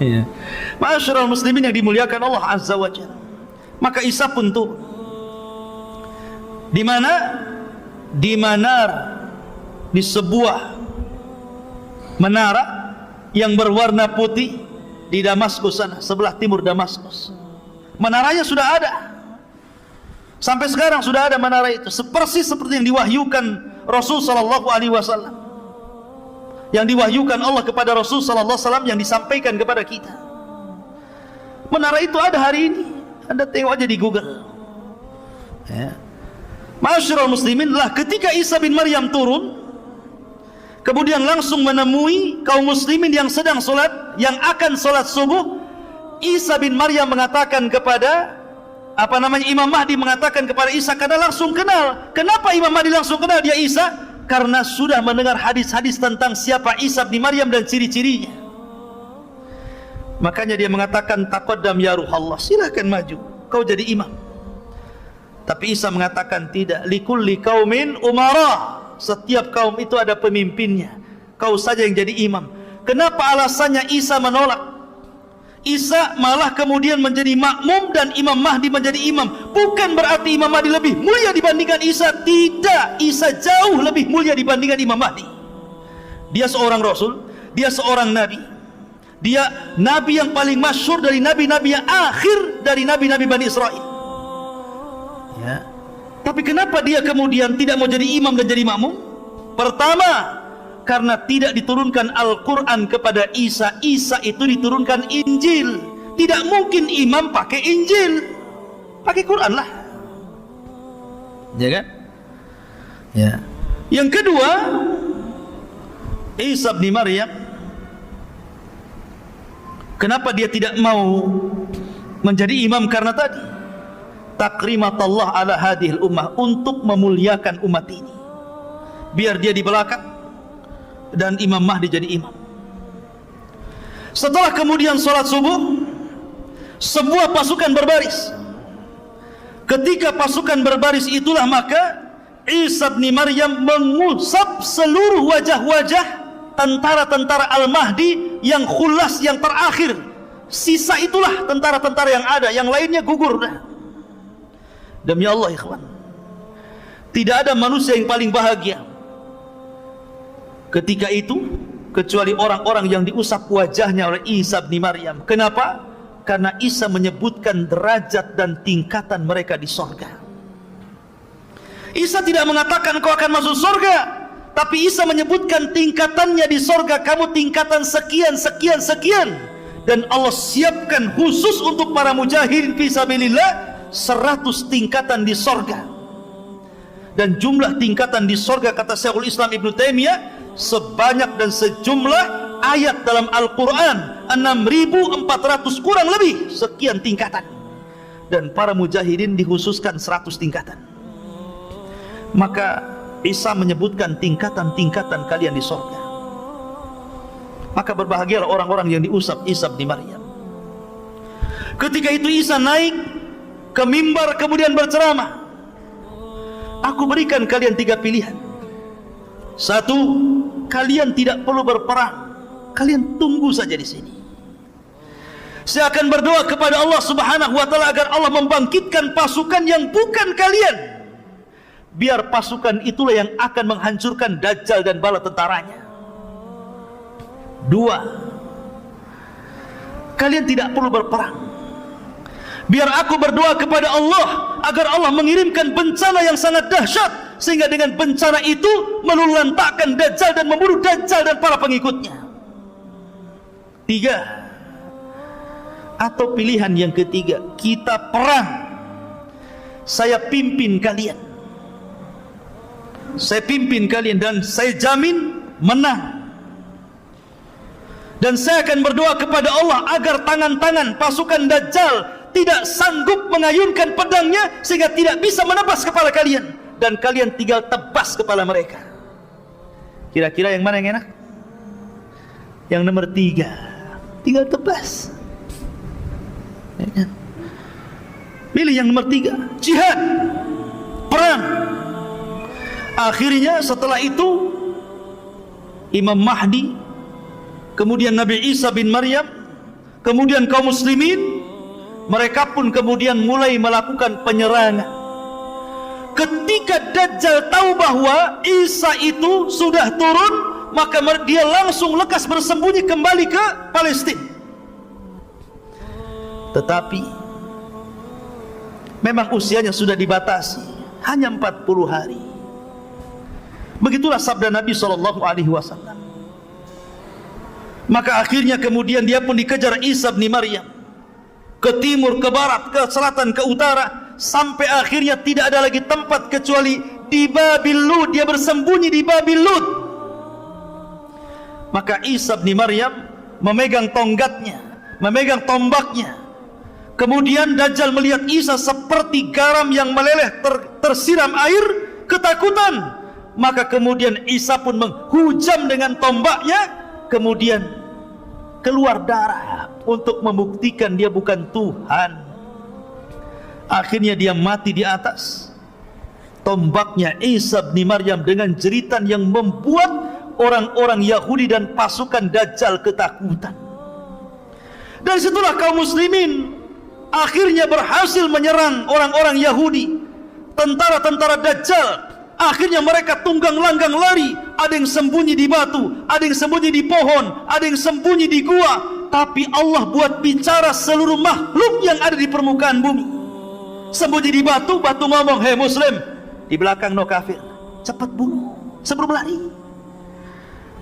Ya. Ma'asyiral muslimin yang dimuliakan Allah Azza wa Jalla. Maka Isa pun tuh di mana? Di menara, di sebuah menara yang berwarna putih di Damaskus sana, sebelah timur Damaskus. Menaranya sudah ada. Sampai sekarang sudah ada menara itu, persis seperti yang diwahyukan Rasul sallallahu alaihi wasallam. Yang diwahyukan Allah kepada Rasul sallallahu alaihi wasallam, yang disampaikan kepada kita. Menara itu ada hari ini. Anda tengok aja di Google. Ya. Ma'asyiral muslimin, lah ketika Isa bin Maryam turun, kemudian langsung menemui kaum muslimin yang sedang sholat, yang akan sholat subuh. Isa bin Maryam mengatakan kepada Imam Mahdi mengatakan kepada Isa, karena langsung kenal. Kenapa Imam Mahdi langsung kenal dia Isa? Karena sudah mendengar hadis-hadis tentang siapa Isa bin Maryam dan ciri-cirinya. Makanya dia mengatakan, taqaddam ya Ruhallah, silakan maju, kau jadi imam. Tapi Isa mengatakan tidak, likulli qaumin umara, setiap kaum itu ada pemimpinnya, kau saja yang jadi imam. Kenapa alasannya Isa menolak? Isa malah kemudian menjadi makmum dan Imam Mahdi menjadi imam. Bukan berarti Imam Mahdi lebih mulia dibandingkan Isa. Tidak, Isa jauh lebih mulia dibandingkan Imam Mahdi. Dia seorang Rasul, dia seorang Nabi. Dia Nabi yang paling masyhur dari Nabi-Nabi yang akhir dari Nabi-Nabi Bani Israel. Ya. Tapi kenapa dia kemudian tidak mau jadi imam dan jadi makmum? Pertama, karena tidak diturunkan Al-Quran kepada Isa. Isa itu diturunkan Injil. Tidak mungkin imam pakai Injil, pakai Quran lah, ya kan? Ya. Yang kedua, Isa bin Maryam, kenapa dia tidak mau menjadi imam? Karena tadi takrimatallah ala hadhil ummah, untuk memuliakan umat ini, biar dia di belakang dan Imam Mahdi jadi imam. Setelah kemudian sholat subuh, sebuah pasukan berbaris. Ketika pasukan berbaris itulah maka Isa bin Maryam mengusap seluruh wajah-wajah tentara-tentara Al-Mahdi yang khulas, yang terakhir. Sisa itulah tentara-tentara yang ada, yang lainnya gugur. Demi Allah ikhwan, tidak ada manusia yang paling bahagia ketika itu kecuali orang-orang yang diusap wajahnya oleh Isa bin Maryam. Kenapa? Karena Isa menyebutkan derajat dan tingkatan mereka di sorga. Isa tidak mengatakan kau akan masuk sorga, tapi Isa menyebutkan tingkatannya di sorga. Kamu tingkatan sekian, sekian, sekian. Dan Allah siapkan khusus untuk para mujahidin fisabilillah 100 tingkatan di sorga. Dan jumlah tingkatan di sorga, kata Syekhul Islam Ibnu Taimiyah, sebanyak dan sejumlah ayat dalam Al-Quran, 6.400 kurang lebih sekian tingkatan. Dan para mujahidin dikhususkan 100 tingkatan. Maka Isa menyebutkan tingkatan-tingkatan kalian di sorga. Maka berbahagialah orang-orang yang diusap Isa bin Maryam. Ketika itu Isa naik ke mimbar kemudian berceramah, aku berikan kalian 3 pilihan. 1, kalian tidak perlu berperang, kalian tunggu saja di sini. Saya akan berdoa kepada Allah Subhanahu wa taala agar Allah membangkitkan pasukan yang bukan kalian. Biar pasukan itulah yang akan menghancurkan Dajjal dan bala tentaranya. 2, kalian tidak perlu berperang. Biar aku berdoa kepada Allah agar Allah mengirimkan bencana yang sangat dahsyat, sehingga dengan bencana itu meluluhlantakkan Dajjal dan membunuh Dajjal dan para pengikutnya. 3, atau pilihan yang ketiga, kita perang, saya pimpin kalian, saya pimpin kalian dan saya jamin menang. Dan saya akan berdoa kepada Allah agar tangan-tangan pasukan Dajjal tidak sanggup mengayunkan pedangnya sehingga tidak bisa menebas kepala kalian, dan kalian tinggal tebas kepala mereka. Kira-kira yang mana yang enak? Yang nomor 3, tinggal tebas, ya kan? Pilih yang nomor 3, jihad, perang. Akhirnya setelah itu Imam Mahdi, kemudian Nabi Isa bin Maryam, kemudian kaum muslimin, mereka pun kemudian mulai melakukan penyerangan. Ketika Dajjal tahu bahwa Isa itu sudah turun, maka dia langsung lekas bersembunyi kembali ke Palestina. Tetapi memang usianya sudah dibatasi, hanya 40 hari. Begitulah sabda Nabi SAW. Maka akhirnya kemudian dia pun dikejar Isa bin Maryam, ke timur, ke barat, ke selatan, ke utara, sampai akhirnya tidak ada lagi tempat kecuali di Babil Lud. Dia bersembunyi di Babil Lud. Maka Isa bin Maryam memegang tonggatnya, memegang tombaknya, Kemudian Dajjal melihat Isa seperti garam yang meleleh tersiram air, ketakutan. Maka kemudian Isa pun menghujam dengan tombaknya, kemudian keluar darah untuk membuktikan dia bukan Tuhan. Akhirnya dia mati di atas tombaknya Isa bin Maryam dengan jeritan yang membuat orang-orang Yahudi dan pasukan Dajjal ketakutan. Dan situlah kaum muslimin akhirnya berhasil menyerang orang-orang Yahudi. Tentara-tentara Dajjal akhirnya mereka tunggang langgang lari. Ada yang sembunyi di batu, ada yang sembunyi di pohon, ada yang sembunyi di gua. Tapi Allah buat bicara seluruh makhluk yang ada di permukaan bumi. Sembunyi di batu, batu ngomong, "Hei muslim, di belakang no kafir, cepat bunuh sebelum lari."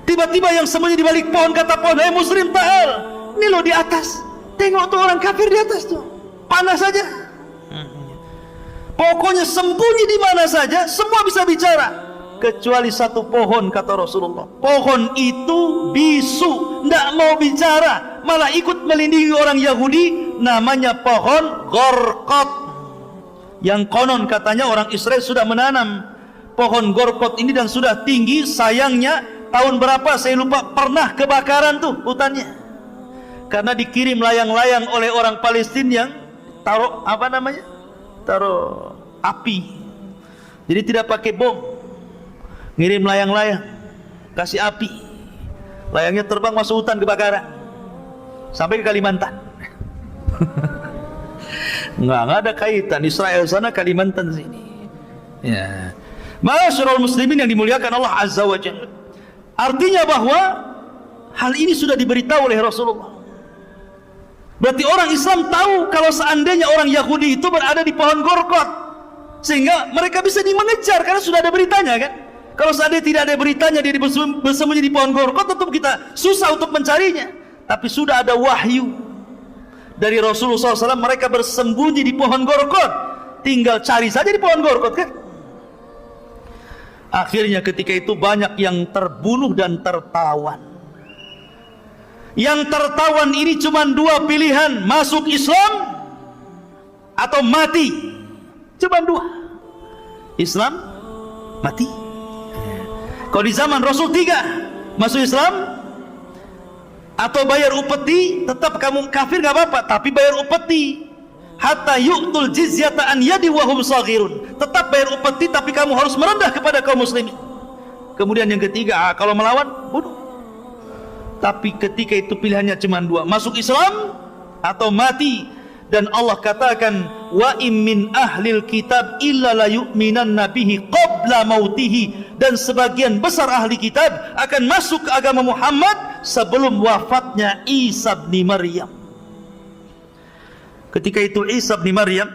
Tiba-tiba yang sembunyi di balik pohon kata pohon, "Hei muslim, ta'al, ini lo di atas, tengok tuh orang kafir di atas tuh, panas saja." Pokoknya sembunyi di mana saja, semua bisa bicara, kecuali satu pohon kata Rasulullah. Pohon itu bisu, tidak mau bicara, malah ikut melindungi orang Yahudi. Namanya pohon Gorkot, yang konon katanya orang Israel sudah menanam pohon Gorkot ini dan sudah tinggi. Sayangnya tahun berapa saya lupa, pernah kebakaran tuh hutannya, karena dikirim layang-layang oleh orang Palestina yang taruh apa namanya, taruh api. Jadi tidak pakai bom, ngirim layang-layang, kasih api, layangnya terbang masuk hutan, kebakaran sampai ke Kalimantan. Nggak ada kaitan Israel sana Kalimantan sini ya. Ma'asyiral muslimin yang dimuliakan Allah Azza wa Jalla, artinya bahwa hal ini sudah diberitahu oleh Rasulullah. Berarti orang Islam tahu kalau seandainya orang Yahudi itu berada di pohon Gorkot, sehingga mereka bisa mengejar karena sudah ada beritanya kan. Kalau seandainya tidak ada beritanya dia bersembunyi di pohon Gorkot, tentu kita susah untuk mencarinya. Tapi sudah ada wahyu dari Rasulullah SAW, mereka bersembunyi di pohon Gorkot, tinggal cari saja di pohon Gorkot kan. Akhirnya ketika itu banyak yang terbunuh dan tertawan. Yang tertawan ini cuma dua pilihan, masuk Islam atau mati. Cuma dua, Islam, mati. Kalau di zaman Rasul tiga, masuk Islam atau bayar upeti. Tetap kamu kafir gak apa-apa, tapi bayar upeti. Hatta yu'tul jizyata an yadi wa hum saghirun. Tetap bayar upeti, tapi kamu harus merendah kepada kaum muslimin. Kemudian yang ketiga, kalau melawan, bunuh. Tapi ketika itu pilihannya cuma dua, masuk Islam atau mati. Dan Allah katakan, wa im min ahlil kitab illa la yu'minanna bihi qabla mautihi. Dan sebagian besar ahli kitab akan masuk ke agama Muhammad sebelum wafatnya Isa bin Maryam. Ketika itu Isa bin Maryam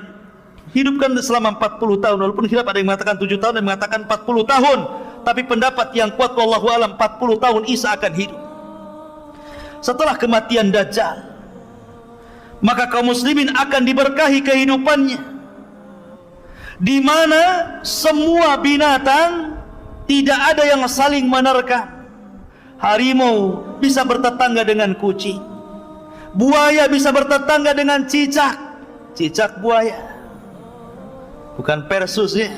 hidupkan selama 40 tahun. Walaupun khilaf, ada yang mengatakan 7 tahun, ada yang mengatakan 40 tahun. Tapi pendapat yang kuat wallahu alam 40 tahun Isa akan hidup. Setelah kematian Dajjal, maka kaum muslimin akan diberkahi kehidupannya, di mana semua binatang tidak ada yang saling menerkam. Harimau bisa bertetangga dengan kucing, buaya bisa bertetangga dengan cicak. Cicak buaya, bukan Persus ya.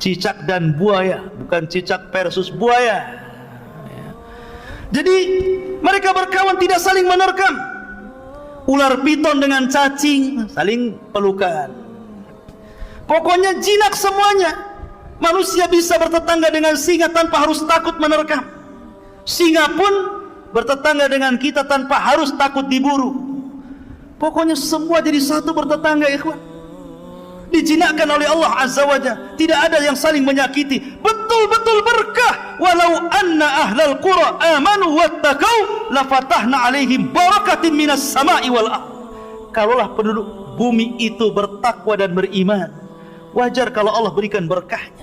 Cicak dan buaya, bukan cicak versus buaya. Jadi mereka berkawan tidak saling menerkam. Ular piton dengan cacing saling pelukan. Pokoknya jinak semuanya. Manusia bisa bertetangga dengan singa tanpa harus takut menerkam. Singa pun bertetangga dengan kita tanpa harus takut diburu. Pokoknya semua jadi satu bertetangga, ikhwan. Dijinakkan oleh Allah Azza wa Jalla. Tidak ada yang saling menyakiti. Betul-betul berkah. Walau anna ahlal qura amanu wattaqau lafatahna alaihim barakatin minas sama'i wal ardh. Kalaulah penduduk bumi itu bertakwa dan beriman, wajar kalau Allah berikan berkahnya.